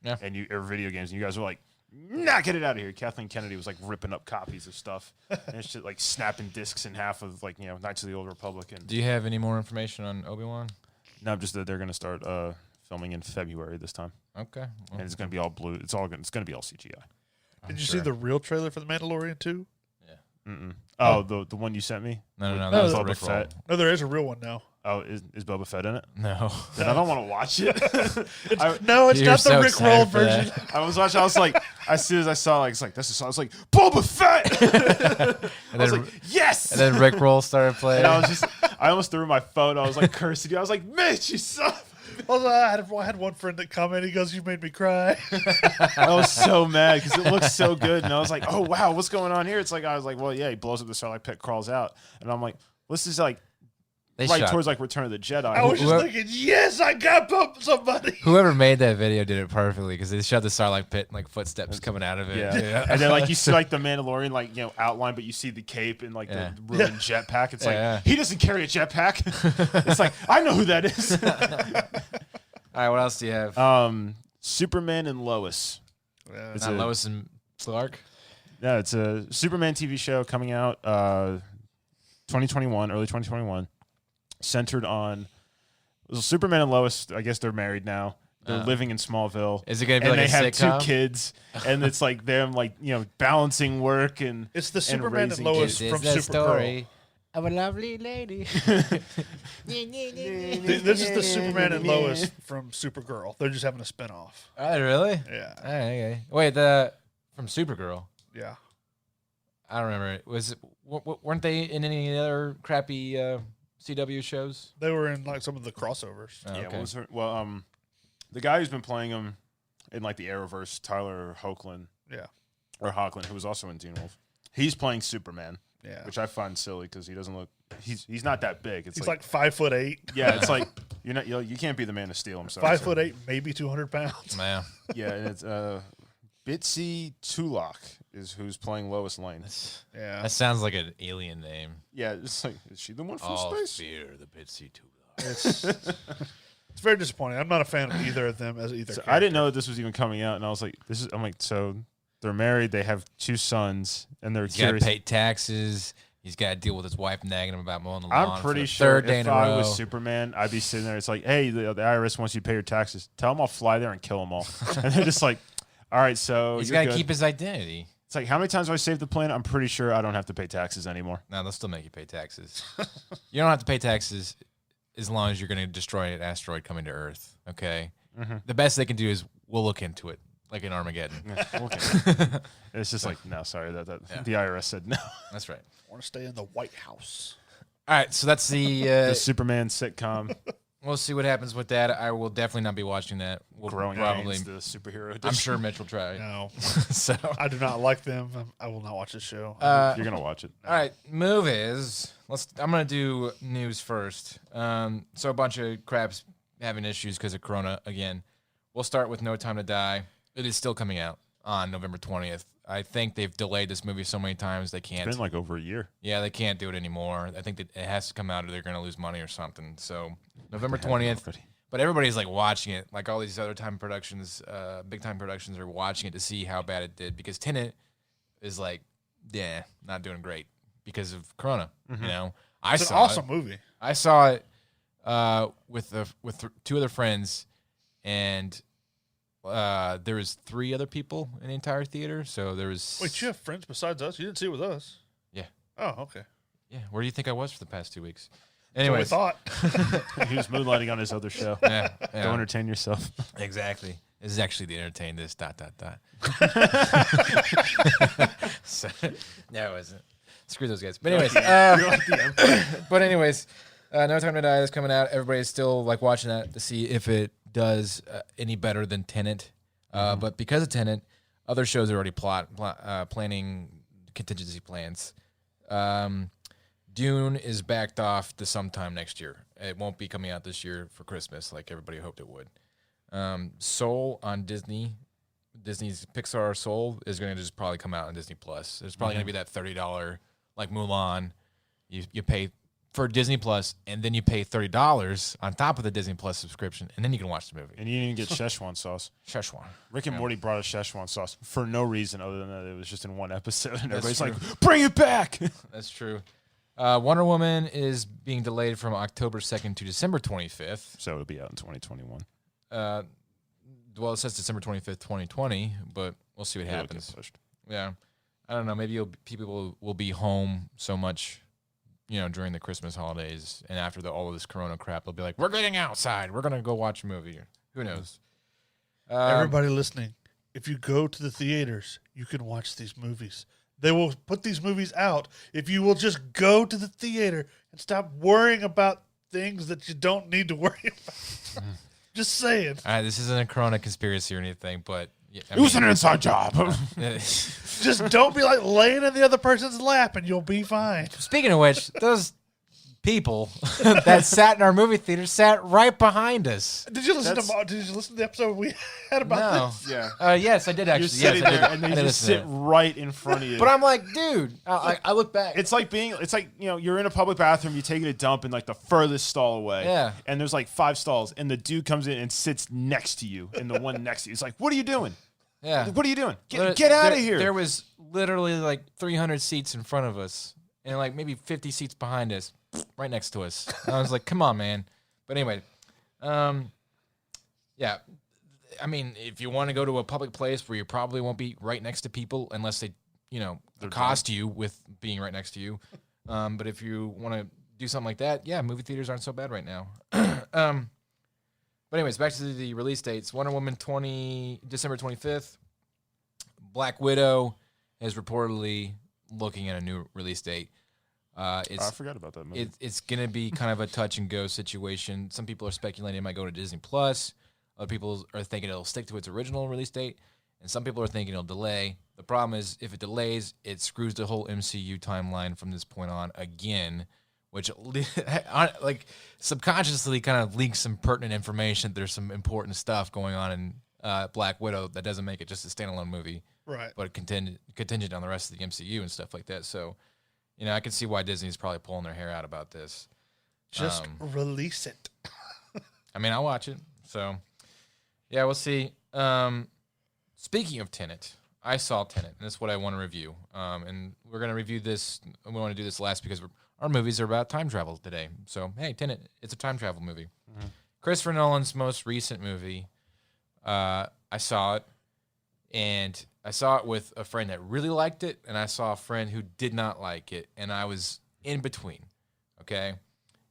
Yeah. Or video games. And you guys were like, nah, get it out of here. Kathleen Kennedy was like ripping up copies of stuff. And it's just like snapping discs in half of like, Knights of the Old Republic. And do you have any more information on Obi-Wan? No, just that they're going to start filming in February this time. Okay. And it's going to be all blue. It's going to be all CGI. Did you see the real trailer for The Mandalorian 2? Yeah. Mm-mm. Oh, the one you sent me? No, that was Boba Rick Fett. No, there is a real one now. Oh, is Boba Fett in it? No. Then I don't want to watch it. It's not the Rick Roll version. I was watching. I was like, as soon as I saw, like, it's like this is. I was like, Boba Fett. I was like, yes. And then Rick Roll started playing. And I almost threw my phone. I was like cursing you. I was like, Mitch, you son. Also, I had one friend that commented. He goes, "You made me cry." I was so mad because it looks so good, and I was like, "Oh wow, what's going on here?" It's like I was like, "Well, yeah, he blows up the Starlight Pit, crawls out," and I'm like, "This is like towards like Return of the Jedi." I was just thinking, "Yes, I got somebody." Whoever made that video did it perfectly, because they shot the Starlight Pit and like footsteps coming out of it. Yeah. And then like you see like the Mandalorian outline, but you see the cape and like the ruined jetpack. It's like he doesn't carry a jetpack. It's like I know who that is. All right, what else do you have? Superman and Lois. It's not Lois and Clark. Yeah, it's a Superman TV show coming out 2021, early 2021, centered on Superman and Lois. I guess they're married now. They're living in Smallville. Is it going to be and like a they sitcom? have 2 kids, and it's like them balancing work and it's the Superman and Lois from Supergirl. Supergirl. Of a lovely lady. This is the Superman and Lois from Supergirl. They're just having a spinoff. Oh, really? Yeah. Okay. Wait, from Supergirl. Yeah. I don't remember. Weren't they in any other crappy CW shows? They were in like some of the crossovers. Oh, okay. The guy who's been playing him in like the Arrowverse, Tyler Hoechlin. Yeah. Or Hoechlin, who was also in Teen Wolf. He's playing Superman. Yeah. Which I find silly because he doesn't look. He's not that big. He's like 5'8". Yeah, it's like you can't be the Man of Steel. I'm sorry. 5'8", maybe 200 pounds. Man. Yeah, and it's Bitsy Tulloch is who's playing Lois Lane. Yeah. That sounds like an alien name. Yeah, it's like, is she the one from All space? fear the Bitsy Tulloch. It's very disappointing. I'm not a fan of either of them as either. So I didn't know that this was even coming out, and I was like, so they're married, they have 2 sons, and they're He's got to curious. pay taxes. He's got to deal with his wife nagging him about mowing the lawn. I'm for pretty the sure third day if in a I row. was Superman, I'd be sitting there. It's like, hey, the IRS wants you to pay your taxes. Tell them I'll fly there and kill them all. And they're just like, all right, so He's got got to keep his identity. It's like, how many times have I saved the planet? I'm pretty sure I don't have to pay taxes anymore. No, they'll still make you pay taxes. You don't have to pay taxes as long as you're going to destroy an asteroid coming to Earth. Okay. The best they can do is we'll look into it, like in Armageddon. Okay. It's just like, no, sorry, the IRS said no. That's right. I want to stay in the White House. All right, so that's The the. Superman sitcom, We'll see what happens with that. I will definitely not be watching that. We'll Growing probably. Pains, the superhero edition. I'm sure Mitch will try. No, So, I do not like them. I will not watch this show. You're going to watch it. all right, movies. I'm gonna do news first. So a bunch of crap's having issues because of Corona again. We'll start with No Time to Die. It is still coming out on November 20th. I think they've delayed this movie so many times they can't. It's been like over a year. Yeah, they can't do it anymore. I think that it has to come out or they're gonna lose money or something. So November 20th. But everybody's like watching it. Like all these other time productions, big time productions are watching it to see how bad it did because Tenet is like, yeah, not doing great because of Corona. You know, it's an awesome movie. I saw it with 2 other friends, and there was 3 other people in the entire theater. So there was. Wait, you have friends besides us? You didn't see it with us? Yeah. Oh, okay. Yeah. Where do you think I was for the past 2 weeks? That's what we Anyways, thought. He was moonlighting on his other show. yeah, Go entertain yourself. exactly. This is actually the entertain this ... So, no, it wasn't. Screw those guys. But anyways, No Time to Die is coming out. Everybody's still like watching that to see if it does any better than Tenet. But because of Tenet, other shows are already planning contingency plans. Dune is backed off to sometime next year. It won't be coming out this year for Christmas like everybody hoped it would. Soul on Disney's Pixar Soul is going to just probably come out on Disney Plus. There's probably going to be that $30 like Mulan. You pay for Disney Plus, and then you pay $30 on top of the Disney Plus subscription, and then you can watch the movie. And you didn't get Szechuan sauce. Szechuan. Rick and Morty brought us Szechuan sauce for no reason other than that it was just in one episode, and That's everybody's true. like, bring it back! That's true. Wonder Woman is being delayed from October 2nd to December 25th. So it'll be out in 2021. Well, it says December 25th, 2020, but we'll see what It'll get happens. pushed. Yeah. I don't know. Maybe people will be home so much, during the Christmas holidays, and after all of this Corona crap, they'll be like, we're getting outside. We're going to go watch a movie. Who knows? Everybody listening, if you go to the theaters, you can watch these movies. They will put these movies out if you will just go to the theater and stop worrying about things that you don't need to worry about. Just saying. This isn't a Corona conspiracy or anything, but It was an inside job. Just don't be like laying in the other person's lap and you'll be fine. Speaking of which, those people that sat in our movie theater sat right behind us. Did you listen to the episode we had about this? Yeah. Yes, I did actually. You're sitting yes, I did. there, and they I did just listen to sit it. right in front of you. But I'm like, dude, I look back. It's like you're in a public bathroom, you're taking a dump in like the furthest stall away. Yeah. And there's like 5 stalls, and the dude comes in and sits next to you, and the one next to you. It's like, what are you doing? Yeah. What are you doing? Get out of here. There was literally like 300 seats in front of us and like maybe 50 seats behind us, right next to us. And I was like, come on, man. But anyway, yeah. I mean, if you want to go to a public place where you probably won't be right next to people unless they, accost you with being right next to you. But if you want to do something like that, yeah, movie theaters aren't so bad right now. But anyways, back to the release dates. Wonder Woman December 25th. Black Widow is reportedly looking at a new release date. I forgot about that movie. It's going to be kind of a touch and go situation. Some people are speculating it might go to Disney Plus. Other people are thinking it'll stick to its original release date. And some people are thinking it'll delay. The problem is if it delays, it screws the whole MCU timeline from this point on again, which like subconsciously kind of leaks some pertinent information. There's some important stuff going on in Black Widow that doesn't make it just a standalone movie, Right. but contingent on the rest of the MCU and stuff like that. So, I can see why Disney's probably pulling their hair out about this. Just release it. I mean, I'll watch it. So, yeah, we'll see. Speaking of Tenet, I saw Tenet, and that's what I want to review. And we're going to review this. We want to do this last because our movies are about time travel today. So, hey, Tenet, it's a time travel movie. Mm-hmm. Christopher Nolan's most recent movie. I saw it, and I saw it with a friend that really liked it, and I saw a friend who did not like it, and I was in between, okay?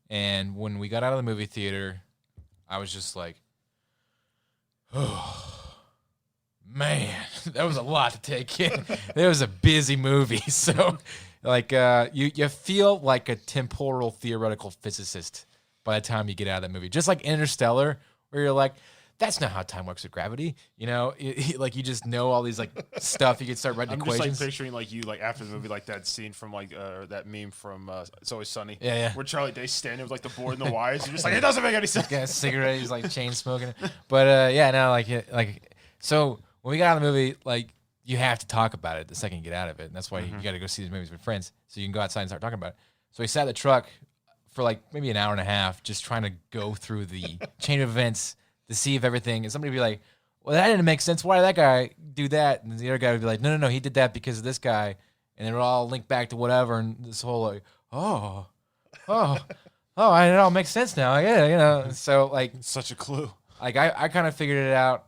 And when we got out of the movie theater, I was just like, oh, man, that was a lot to take in. It was a busy movie. So, like, you feel like a temporal theoretical physicist by the time you get out of that movie. Just like Interstellar, where you're like, that's not how time works with gravity. Like you just know all these like stuff. You can start writing equations. I'm just like picturing like you like after the movie, like that scene from like that meme from It's Always Sunny. Yeah. Where Charlie Day's standing with like the board and the wires. You're just like, it doesn't make any sense. Got a cigarette. He's like chain smoking. But so when we got out of the movie, like you have to talk about it the second you get out of it, and that's why you got to go see these movies with friends so you can go outside and start talking about it. So we sat in the truck for like maybe an hour and a half, just trying to go through the chain of events to see if everything, and somebody would be like, well, that didn't make sense. Why did that guy do that? And the other guy would be like, no, he did that because of this guy. And it would all link back to whatever. And this whole like, it all makes sense now. Yeah, So like, such a clue. Like I kind of figured it out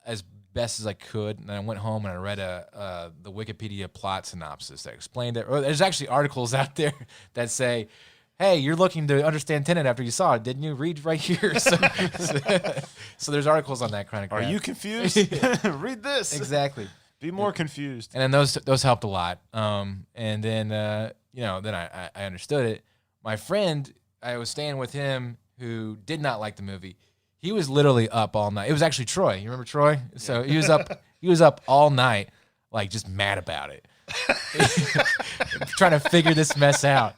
as best as I could. And I went home and I read the Wikipedia plot synopsis that explained it. Or there's actually articles out there that say, hey, you're looking to understand Tenet after you saw it, didn't you? Read right here. So there's articles on that kind of crap. Are you confused? Read this. Exactly. Be more confused. And then those helped a lot. And then then I understood it. My friend, I was staying with him who did not like the movie. He was literally up all night. It was actually Troy. You remember Troy? Yeah. So he was up all night, like just mad about it. Trying to figure this mess out.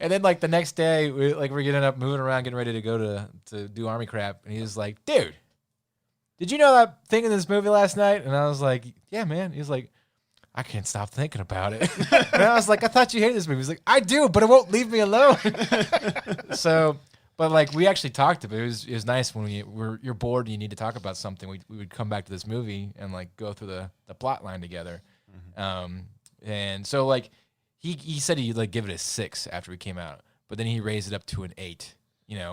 And then like the next day we're getting up, moving around, getting ready to go to do army crap, and he was like, dude, did you know that thing in this movie last night? And I was like, yeah, man. He was like, I can't stop thinking about it. And I was like, I thought you hated this movie. He's like, I do, but it won't leave me alone. So but like we actually talked about it. It was nice when you're bored and you need to talk about something. We would come back to this movie and like go through the plot line together. And so like he said he'd like give it a 6 after we came out, but then he raised it up to an 8,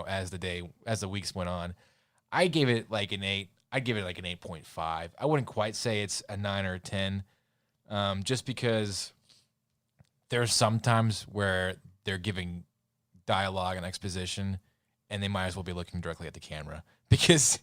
as the weeks went on. I gave it like an 8. I'd give it like an 8.5. I wouldn't quite say it's a 9 or a 10. Just because there are some times where they're giving dialogue and exposition and they might as well be looking directly at the camera because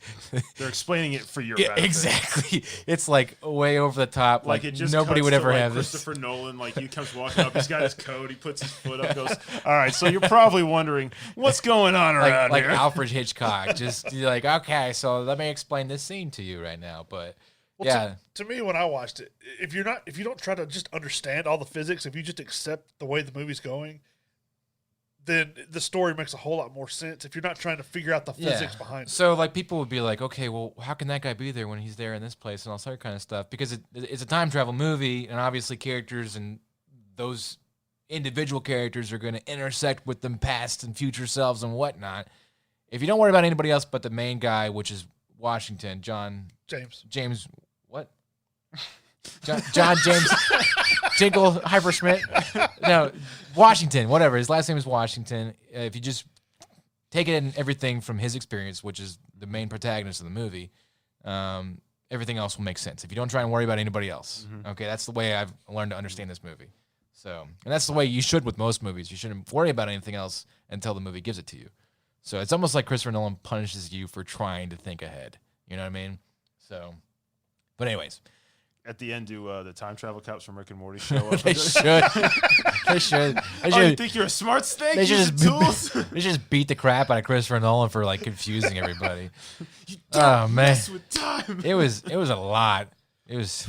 they're explaining it for your benefit. Exactly. It's like way over the top. Like it just nobody would ever have Christopher Nolan, like he comes walking up, he's got his coat, he puts his foot up, goes, all right, so you're probably wondering what's going on around like here. Alfred Hitchcock. Just like, okay, so let me explain this scene to you right now. But to me, when I watched it, if you don't try to just understand all the physics, if you just accept the way the movie's going, then the story makes a whole lot more sense if you're not trying to figure out the physics behind it. So, like, people would be like, okay, well, how can that guy be there when he's there in this place and all that kind of stuff? Because it's a time travel movie, and obviously characters and those individual characters are going to intersect with them past and future selves and whatnot. If you don't worry about anybody else but the main guy, which is Washington, James, what? John James Jingle Hyperschmidt. No, Washington, whatever. His last name is Washington. If you just take it in everything from his experience, which is the main protagonist of the movie, everything else will make sense. If you don't try and worry about anybody else. Okay, that's the way I've learned to understand this movie. So, and that's the way you should with most movies. You shouldn't worry about anything else until the movie gives it to you. So it's almost like Christopher Nolan punishes you for trying to think ahead. You know what I mean? So, but anyways. At the end, do the time travel cops from Rick and Morty show up? They should. They should. You think you're a smart snake? They should tools? They should just beat the crap out of Christopher Nolan for like confusing everybody. You don't mess with time. It was a lot. It was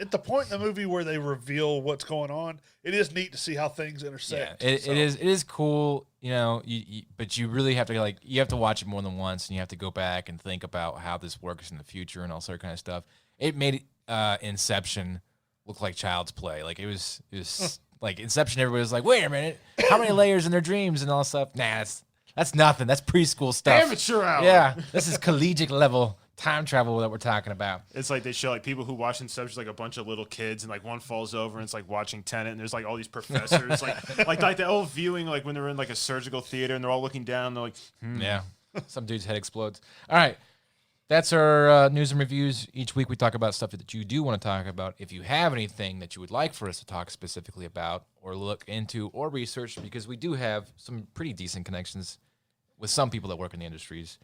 at the point in the movie where they reveal what's going on, it is neat to see how things intersect. Yeah, it is cool, you know. But you really have to you have to watch it more than once, and you have to go back and think about how this works in the future and all sort of kind of stuff. It made Inception look like Child's Play. Like it was like Inception. Everybody was like, "Wait a minute, how many layers in their dreams and all stuff?" Nah, that's nothing. That's preschool stuff. Amateur hour. Yeah, this is collegiate level time travel that we're talking about. It's like they show like people who watch Inception, like a bunch of little kids, and like one falls over, and it's like watching Tenet, and there's like all these professors, like the old viewing, like when they're in like a surgical theater, and they're all looking down, and they're like, Yeah, some dude's head explodes. All right, that's our news and reviews. Each week we talk about stuff that you do want to talk about. If you have anything that you would like for us to talk specifically about, or look into, or research, because we do have some pretty decent connections with some people that work in the industries,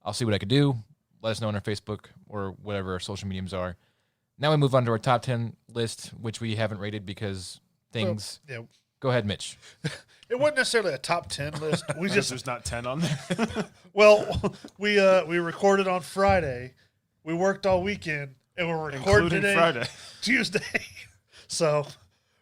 I'll see what I could do. Let us know on our Facebook or whatever our social mediums are. Now we move on to our top 10 list, which we haven't rated because things. Well, yeah. Go ahead, Mitch. It wasn't necessarily a top 10 list. We just there's not 10 on there. well, we recorded on Friday. We worked all weekend, and we're recording Including today, Friday. Tuesday. So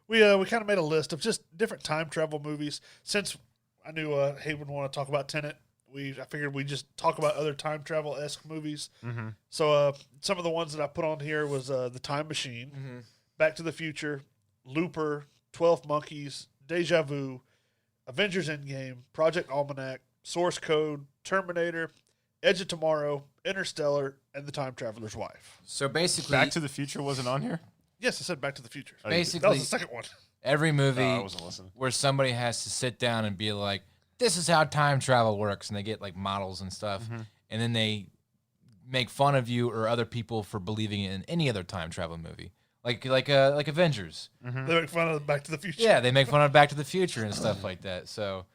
we kind of made a list of just different time travel movies. Since I knew Hayden would want to talk about Tenet, I figured we'd just talk about other time travel-esque movies. Mm-hmm. So some of the ones that I put on here was The Time Machine, Back to the Future, Looper, 12 Monkeys, Deja Vu, Avengers Endgame, Project Almanac, Source Code, Terminator, Edge of Tomorrow, Interstellar, and The Time Traveler's Wife. So basically, Back to the Future wasn't on here? Yes, I said Back to the Future. Basically, that was the second one. Every movie I wasn't listening. where somebody has to sit down and be like, this is how time travel works, and they get like models and stuff, and then they make fun of you or other people for believing in any other time travel movie, like Avengers. They make fun of Back to the Future. Yeah, they make fun of Back to the Future and stuff like that. So,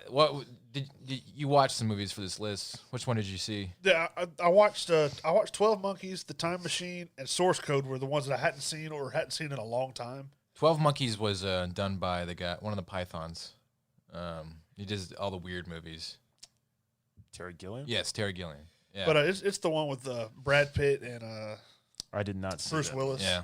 what did you watch some movies for this list? Which one did you see? Yeah, I watched 12 Monkeys, The Time Machine, and Source Code were the ones that I hadn't seen in a long time. 12 Monkeys was done by the guy, one of the Pythons. He does all the weird movies. Terry Gilliam? Yes, Terry Gilliam. Yeah, But it's the one with Brad Pitt and I did not see Bruce that. Willis. yeah.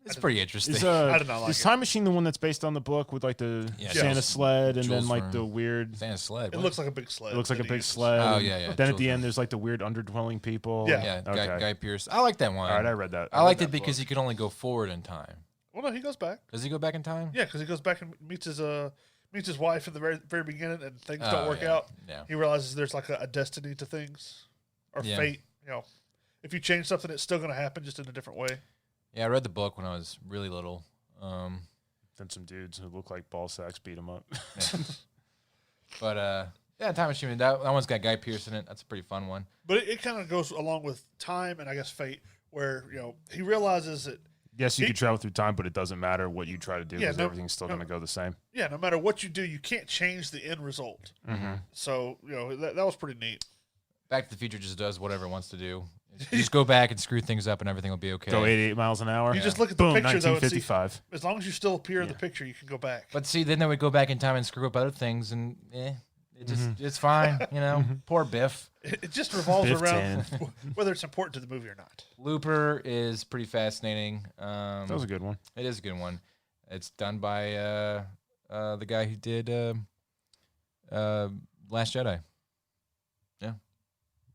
It's pretty interesting. I did not like Is it. Time Machine the one that's based on the book with like the Yeah, Santa Jules- sled and Jules then like Verne. the weird... Santa sled. It what? looks like a big sled. It looks like a that he big uses. sled. Oh, and yeah. Then at Jules the Verne. end, there's like the weird underdwelling people. Yeah. Yeah, Okay. Guy Pearce. I like that one. All right, I read that. I liked read it that because book. he could only go forward in time. Well, no, he goes back. Does he go back in time? Yeah, because he goes back and meets his wife in the very beginning, and things don't work yeah. out. Yeah. He realizes there's like a destiny to things, or Yeah. fate. You know, if you change something, it's still going to happen, just in a different way. Yeah, I read the book when I was really little. Then some dudes who look like ball sacks beat him up. But yeah, Time Machine. That one's got Guy Pearce in it. That's a pretty fun one. But it kind of goes along with time and I guess fate, where he realizes that Yes, you can travel through time, but it doesn't matter what you try to do Yeah, because no- everything's still going to go the same. no matter what you do, you can't change the end result. Mm-hmm. So that was pretty neat. Back to the Future just does whatever it wants to do. You just go back and screw things up, and everything will be okay. Go 88 miles an hour. You just look at the Boom, picture though and see, 1955. as long as you still appear in the picture, you can go back. But see, then they would go back in time and screw up other things, and it's fine. Poor Biff. It just revolves Biff around whether it's important to the movie or not. Looper is pretty fascinating. That was a good one. It is a good one. It's done by the guy who did Last Jedi. Yeah.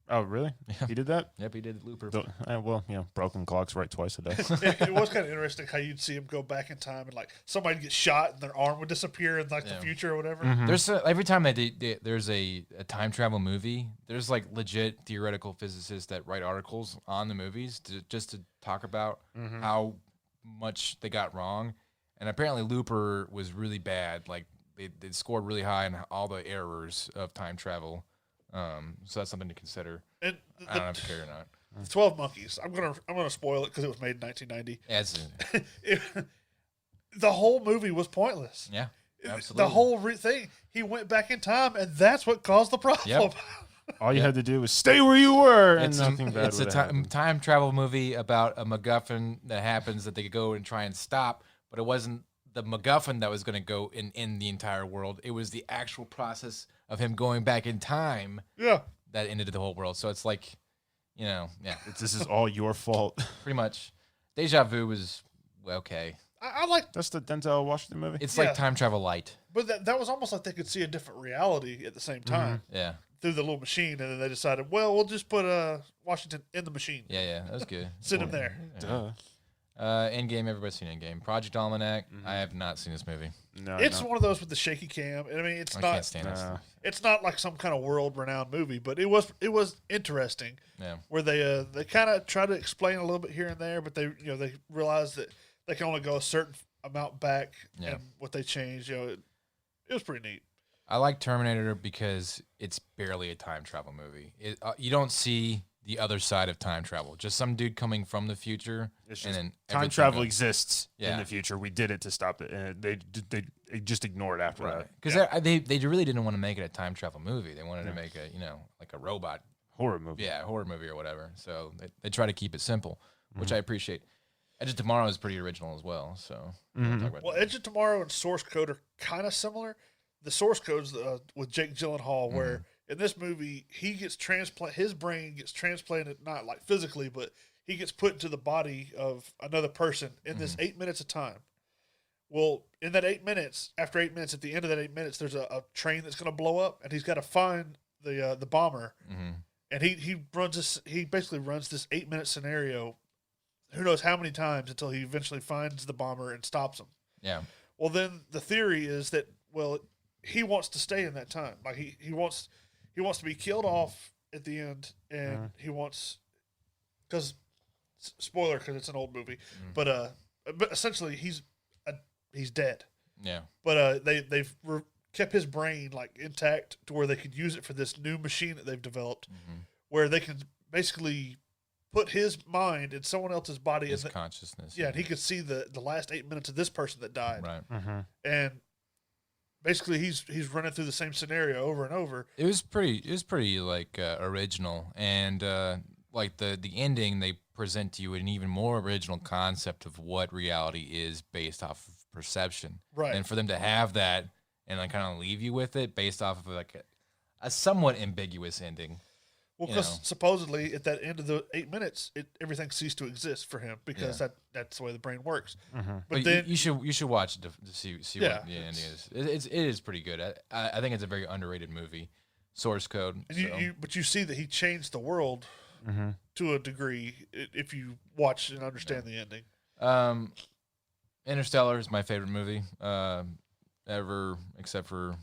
Oh, really? Yeah. He did that? Yep, he did Looper. Well, broken clocks right twice a day. It was kind of interesting how you'd see him go back in time and like somebody get shot and their arm would disappear in like the future or whatever. There's every time there's a time travel movie, there's like legit theoretical physicists that write articles on the movies just to talk about how much they got wrong. And apparently Looper was really bad. Like they scored really high on all the errors of time travel. So that's something to consider. And I don't know if you care or not. the 12 Monkeys. I'm gonna spoil it because it was made in 1990. The whole movie was pointless. Yeah, absolutely. The whole thing. He went back in time, and that's what caused the problem. Yep. All you had to do was stay where you were, and It's nothing bad it's a would happen. time travel movie about a MacGuffin that happens that they could go and try and stop, but it wasn't the MacGuffin that was going to go in the entire world. It was the actual process of him going back in time Yeah. that ended the whole world. So it's like, Yeah, This is all your fault. pretty much. Deja Vu was okay. I like, That's the Denzel Washington movie. It's Yeah. like time travel light. but that was almost like they could see a different reality at the same time Yeah, through the little machine, and then they decided, well, we'll just put Washington in the machine, yeah, that was good. sit him there. Duh. Endgame, everybody's seen Endgame. Project Almanac, I have not seen this movie. No, It's one of those with the shaky cam, and I mean, it's I not can't stand this. it's not like some kind of world renowned movie, but it was interesting. Yeah. Where they kind of try to explain a little bit here and there, but they they realize that they can only go a certain amount back, Yeah. and what they changed, it was pretty neat. I like Terminator because it's barely a time travel movie. You don't see the other side of time travel. Just some dude coming from the future. It's and just then time everything travel goes- exists in Yeah. the future. We did it to stop it, and they just ignored after that. Because they really didn't want to make it a time travel movie. They wanted to make a like a robot, Horror movie. horror movie or whatever. So they try to keep it simple, which I appreciate. Edge of Tomorrow is pretty original as well. So we'll talk about Well, that. Edge of Tomorrow and Source Code are kind of similar. The Source Code's with Jake Gyllenhaal, where in this movie he gets his brain gets transplanted, not like physically, but he gets put into the body of another person in this 8 minutes of time. Well, in that 8 minutes, after 8 minutes, at the end of that 8 minutes, there's a train that's going to blow up, and he's got to find the bomber, and he basically runs this 8 minute scenario. Who knows how many times until he eventually finds the bomber and stops him. Yeah. Well, then the theory is that he wants to stay in that time. Like he wants to be killed off at the end, and he wants because spoiler because it's an old movie, but essentially he's dead. Yeah. But they've kept his brain like intact to where they could use it for this new machine that they've developed, where they can basically put his mind in someone else's body, His and consciousness. and he could see the last 8 minutes of this person that died. Right. And basically he's running through the same scenario over and over. It was pretty like original, and like the ending they present to you an even more original concept of what reality is based off of perception. Right. And for them to have that and like kind of leave you with it based off of like a somewhat ambiguous ending. Well, You because know. supposedly at that end of the 8 minutes, everything ceased to exist for him because that's the way the brain works. But then you should watch it to see Yeah, what the ending is. It is pretty good. I think it's a very underrated movie. Source Code. and you see that he changed the world to a degree if you watch and understand the ending. Interstellar is my favorite movie ever, except for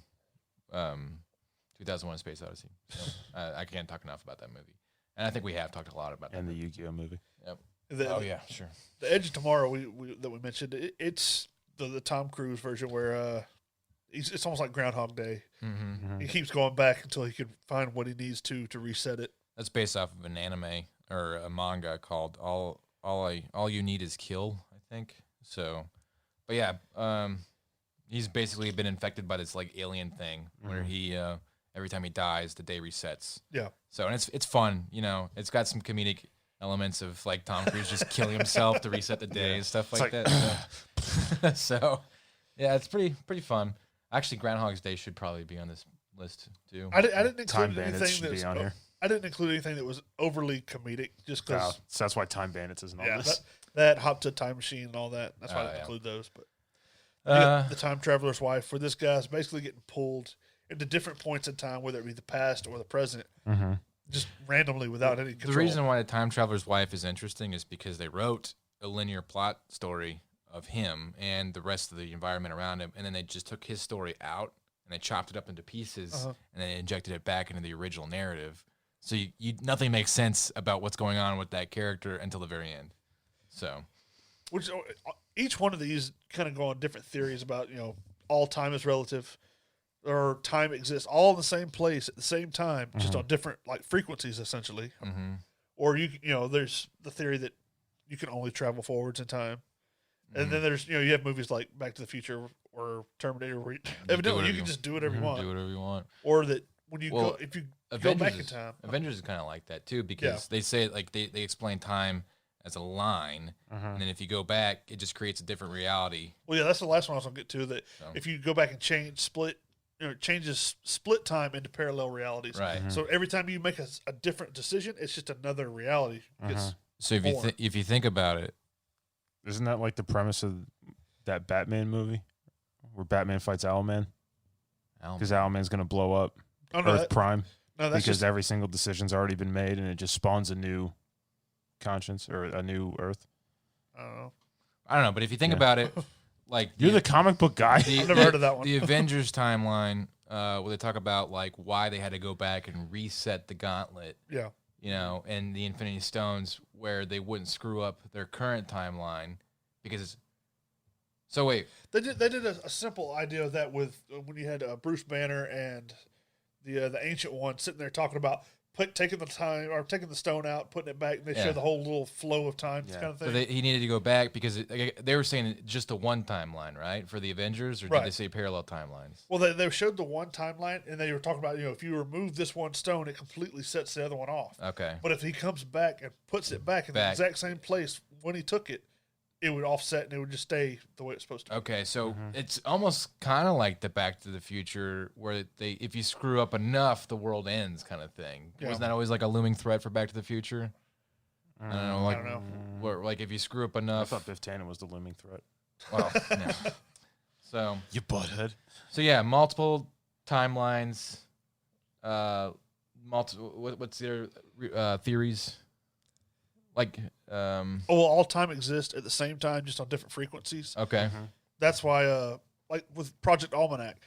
2001: Space Odyssey. So, I can't talk enough about that movie, and I think we have talked a lot about that. And the Yu-Gi-Oh movie. Yep. The, Sure. The Edge of Tomorrow that we mentioned, it's the Tom Cruise version where it's almost like Groundhog Day. He keeps going back until he can find what he needs to reset it. That's based off of an anime or a manga called All You Need Is Kill, I think. So, but yeah, he's basically been infected by this like alien thing where he every time he dies, the day resets. Yeah. So and it's fun, It's got some comedic elements of like Tom Cruise just killing himself to reset the day and stuff like that. So, yeah, it's pretty fun. Actually, Groundhog's Day should probably be on this list too. I didn't Time include Bandits anything should that be was, on here. I didn't include anything that was overly comedic just because So that's why Time Bandits isn't on this. that Hop to Time Machine and all that. That's why I didn't yeah. include those. But you got the Time Traveler's Wife, where this guy's basically getting pulled into different points in time, whether it be the past or the present, just randomly without any control. The reason why the Time Traveler's Wife is interesting is because they wrote a linear plot story of him and the rest of the environment around him, and then they just took his story out and they chopped it up into pieces and then injected it back into the original narrative. So nothing makes sense about what's going on with that character until the very end. So, Which each one of these kind of go on different theories about all time is relative, or time exists all in the same place at the same time, just on different like frequencies essentially. Or there's the theory that you can only travel forwards in time, and then there's you have movies like Back to the Future or Terminator, where evidently you can just do whatever you want. do whatever you want. Or that when you go, if you go back in time, Avengers is kind of like that too, because they say like they explain time as a line, and then if you go back, it just creates a different reality. well, yeah, that's the last one I was gonna get to. That if you go back and split changes split time into parallel realities. Right. So every time you make a different decision, it's just another reality. So if you think about it, isn't that like the premise of that Batman movie where Batman fights Owlman? Because Owlman's going to blow up Earth Prime. No, that's because every single decision's already been made, and it just spawns a new conscience or a new Earth. I don't know. But if you think about it, like you're the comic book guy. I've never heard of that one. The Avengers timeline, where they talk about like why they had to go back and reset the gauntlet. Yeah. And the Infinity Stones, where they wouldn't screw up their current timeline, because. So wait, they did a simple idea of that with when you had Bruce Banner and the Ancient One sitting there talking about taking the stone out, putting it back, and they show the whole little flow of time, kind of thing. So he needed to go back because they were saying just a one timeline, right, for the Avengers, or did they say parallel timelines? Well, they showed the one timeline, and they were talking about if you remove this one stone, it completely sets the other one off. Okay. But if he comes back and puts it back in the exact same place when he took it, it would offset and it would just stay the way it's supposed to be. Okay, so it's almost kind of like the Back to the Future, where if you screw up enough, the world ends kind of thing. Yeah. Wasn't that always like a looming threat for Back to the Future? I don't know. Where, like if you screw up enough. I thought Biff Tannen was the looming threat. Well, no. So you butthead. So yeah, multiple timelines. What's their theories? Like, all time exists at the same time, just on different frequencies. Okay, that's why, like with Project Almanac,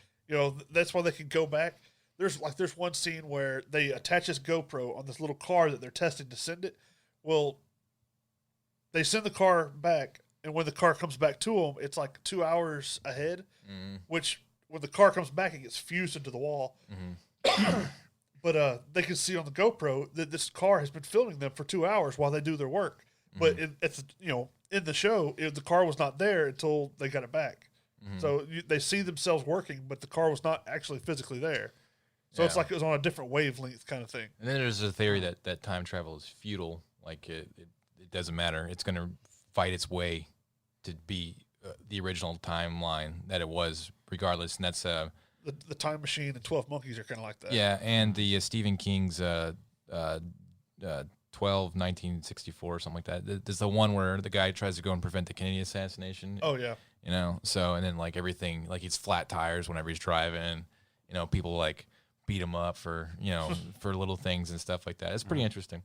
that's why they can go back. There's one scene where they attach this GoPro on this little car that they're testing to send it. Well, they send the car back, and when the car comes back to them, it's like 2 hours ahead. Which when the car comes back, it gets fused into the wall. But they can see on the GoPro that this car has been filming them for 2 hours while they do their work. But in the show, the car was not there until they got it back. So they see themselves working, but the car was not actually physically there. So it's like it was on a different wavelength kind of thing. And then there's a theory that time travel is futile. Like it doesn't matter. It's going to fight its way to be the original timeline that it was, regardless. And that's the Time Machine and 12 Monkeys are kind of like that. Yeah, and the Stephen King's 1964 or something like that. There's the one where the guy tries to go and prevent the Kennedy assassination. Oh yeah. So and then like everything, like he's flat tires whenever he's driving. People like beat him up for for little things and stuff like that. It's pretty interesting.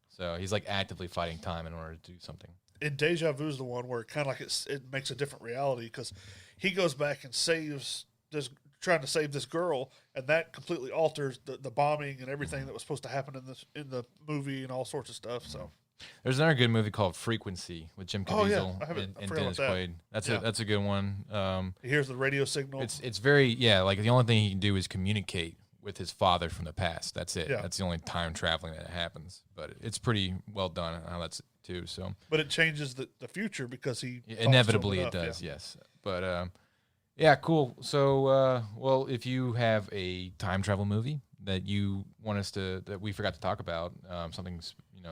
So he's like actively fighting time in order to do something. And Deja Vu is the one where kind of like it makes a different reality because he goes back and trying to save this girl, and that completely alters the bombing and everything that was supposed to happen in the movie and all sorts of stuff. So there's another good movie called Frequency with Jim Caviezel and Dennis Quaid. That's a good one. He hears the radio signal. It's very like the only thing he can do is communicate with his father from the past. That's it. Yeah. That's the only time traveling that happens. But it's pretty well done how that's too. So, but it changes the future because he inevitably it does. Yeah. Yes, but. Yeah, cool. So, well, if you have a time travel movie that you want us that we forgot to talk about, something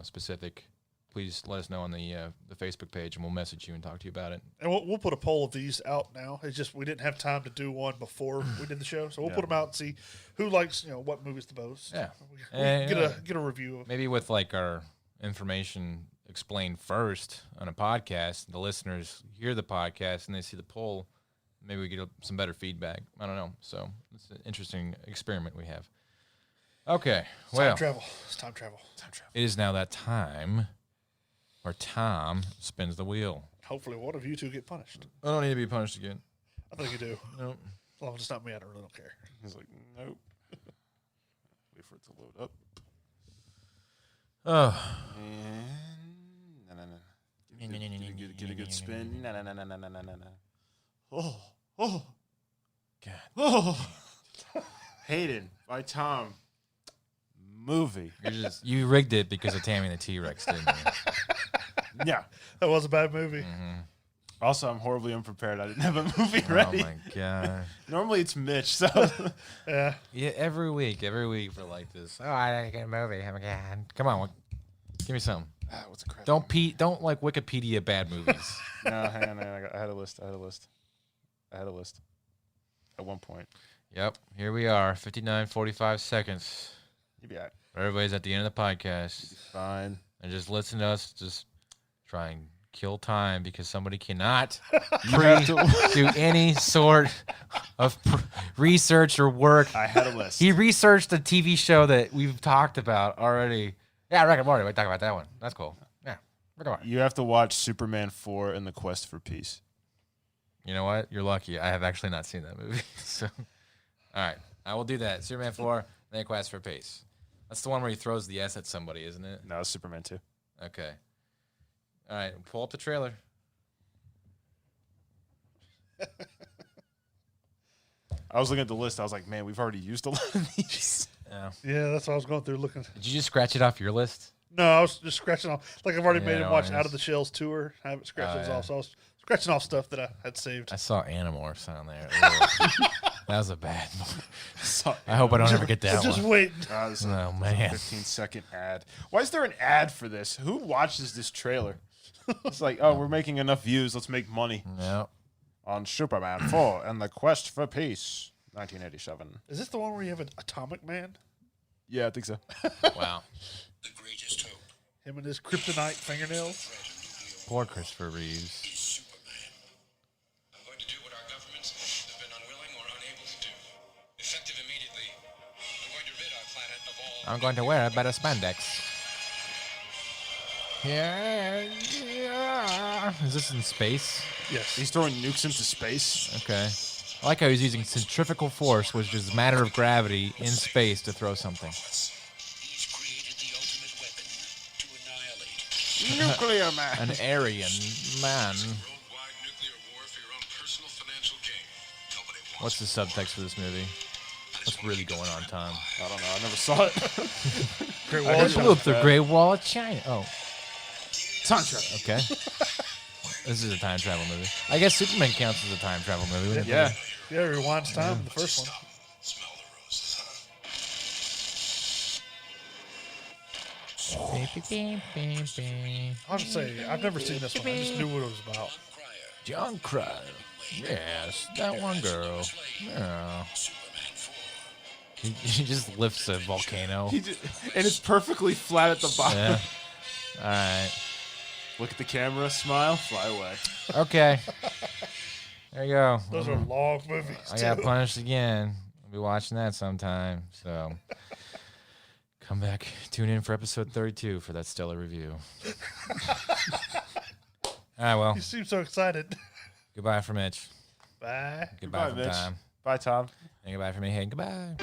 specific, please let us know on the Facebook page, and we'll message you and talk to you about it. And we'll put a poll of these out now. It's just we didn't have time to do one before we did the show, so we'll put them out and see who likes what movies the most. Yeah, get a review. Maybe with like our information explained first on a podcast, the listeners hear the podcast and they see the poll. Maybe we get some better feedback. I don't know. So it's an interesting experiment we have. Okay. Time travel. It's time travel. Time travel. It is now that time where Tom spins the wheel. Hopefully one of you two get punished. I don't need to be punished again. I think you do. Nope. As long as it's not me, I really don't care. He's like, nope. Wait for it to load up. Oh. Get a good spin. Oh. God. Oh. Hayden by Tom. Movie. You rigged it because of Tammy and the T-Rex, didn't you? Yeah. That was a bad movie. Mm-hmm. Also, I'm horribly unprepared. I didn't have a movie ready. Oh, my God. Normally, it's Mitch, so. Yeah. Yeah, every week we're like this. Oh, I didn't get a movie. Oh, my God. Come on. Give me something. What's a crap? Don't like Wikipedia bad movies. No, hang on. I had a list. I had a list at one point. Yep, here we are, 59:45 seconds. You'll be all right. Everybody's at the end of the podcast. Fine. And just listen to us just try and kill time because somebody cannot do any sort of research or work. I had a list. He researched a TV show that we've talked about already. Yeah, Rick and Morty. We talked about that one. That's cool. Yeah, Rick and Morty. You have to watch Superman 4 and the Quest for Peace. You know what? You're lucky. I have actually not seen that movie. So, all right, I will do that. Superman 4, then Quest for Peace. That's the one where he throws the S at somebody, isn't it? No, it's Superman 2. Okay. All right, pull up the trailer. I was looking at the list. I was like, man, we've already used a lot of these. Yeah. Yeah, that's what I was going through looking. Did you just scratch it off your list? No, I was just scratching off. Like I've already made Yeah, him watch no, Out of the Shells tour. I haven't scratched those yeah. off, so I was scratching off stuff that I had saved. I saw Animorphs on there. That was a bad one. I hope I don't ever get that Just one. wait. This is Oh, a man. 15-second ad. Why is there an ad for this? Who watches this trailer? It's like, oh, we're making enough views. Let's make money No. on Superman 4 and the Quest for Peace, 1987. Is this the one where you have an Atomic Man? Yeah, I think so. Wow. The greatest hope. Him and his kryptonite fingernails? Poor Christopher Reeves. Superman. I'm going to do what our governments have been unwilling or unable to do. Effective immediately, I'm going to rid our planet of all. I'm going to wear a better spandex. Yeah. Is this in space? Yes. He's throwing nukes into space. Okay. I like how he's using centrifugal force, which is matter of gravity in space to throw something. He's created the ultimate weapon to annihilate. Nuclear man. An Aryan man. Worldwide nuclear war for your own personal financial gain. Nobody What's wants the subtext for this movie? What's really going on, Tom? I don't know. I never saw it. Great I Wall heard of that Blew was up the bad. Great Wall of China. Oh, Time travel. okay. This is a time travel movie. I guess Superman counts as a time travel movie. wouldn't it? Yeah. Yeah, it rewinds time, the first one. Smell the roses, huh? I have to say, I've never seen this one. I just knew what it was about. Crier. John Cryer. Yes, that one girl. Yeah. Superman 4. He just lifts a volcano. And it's perfectly flat at the bottom. Yeah. All right. Look at the camera, smile, fly away. Okay. There you go. Those are long movies, I too. got punished again. I'll be watching that sometime. So come back, tune in for episode 32 for that stellar review. All right, well, You seem so excited. goodbye from Mitch. Bye. Goodbye, Goodbye, from Mitch. Tom. Bye, Tom. And goodbye from me. Hey, goodbye.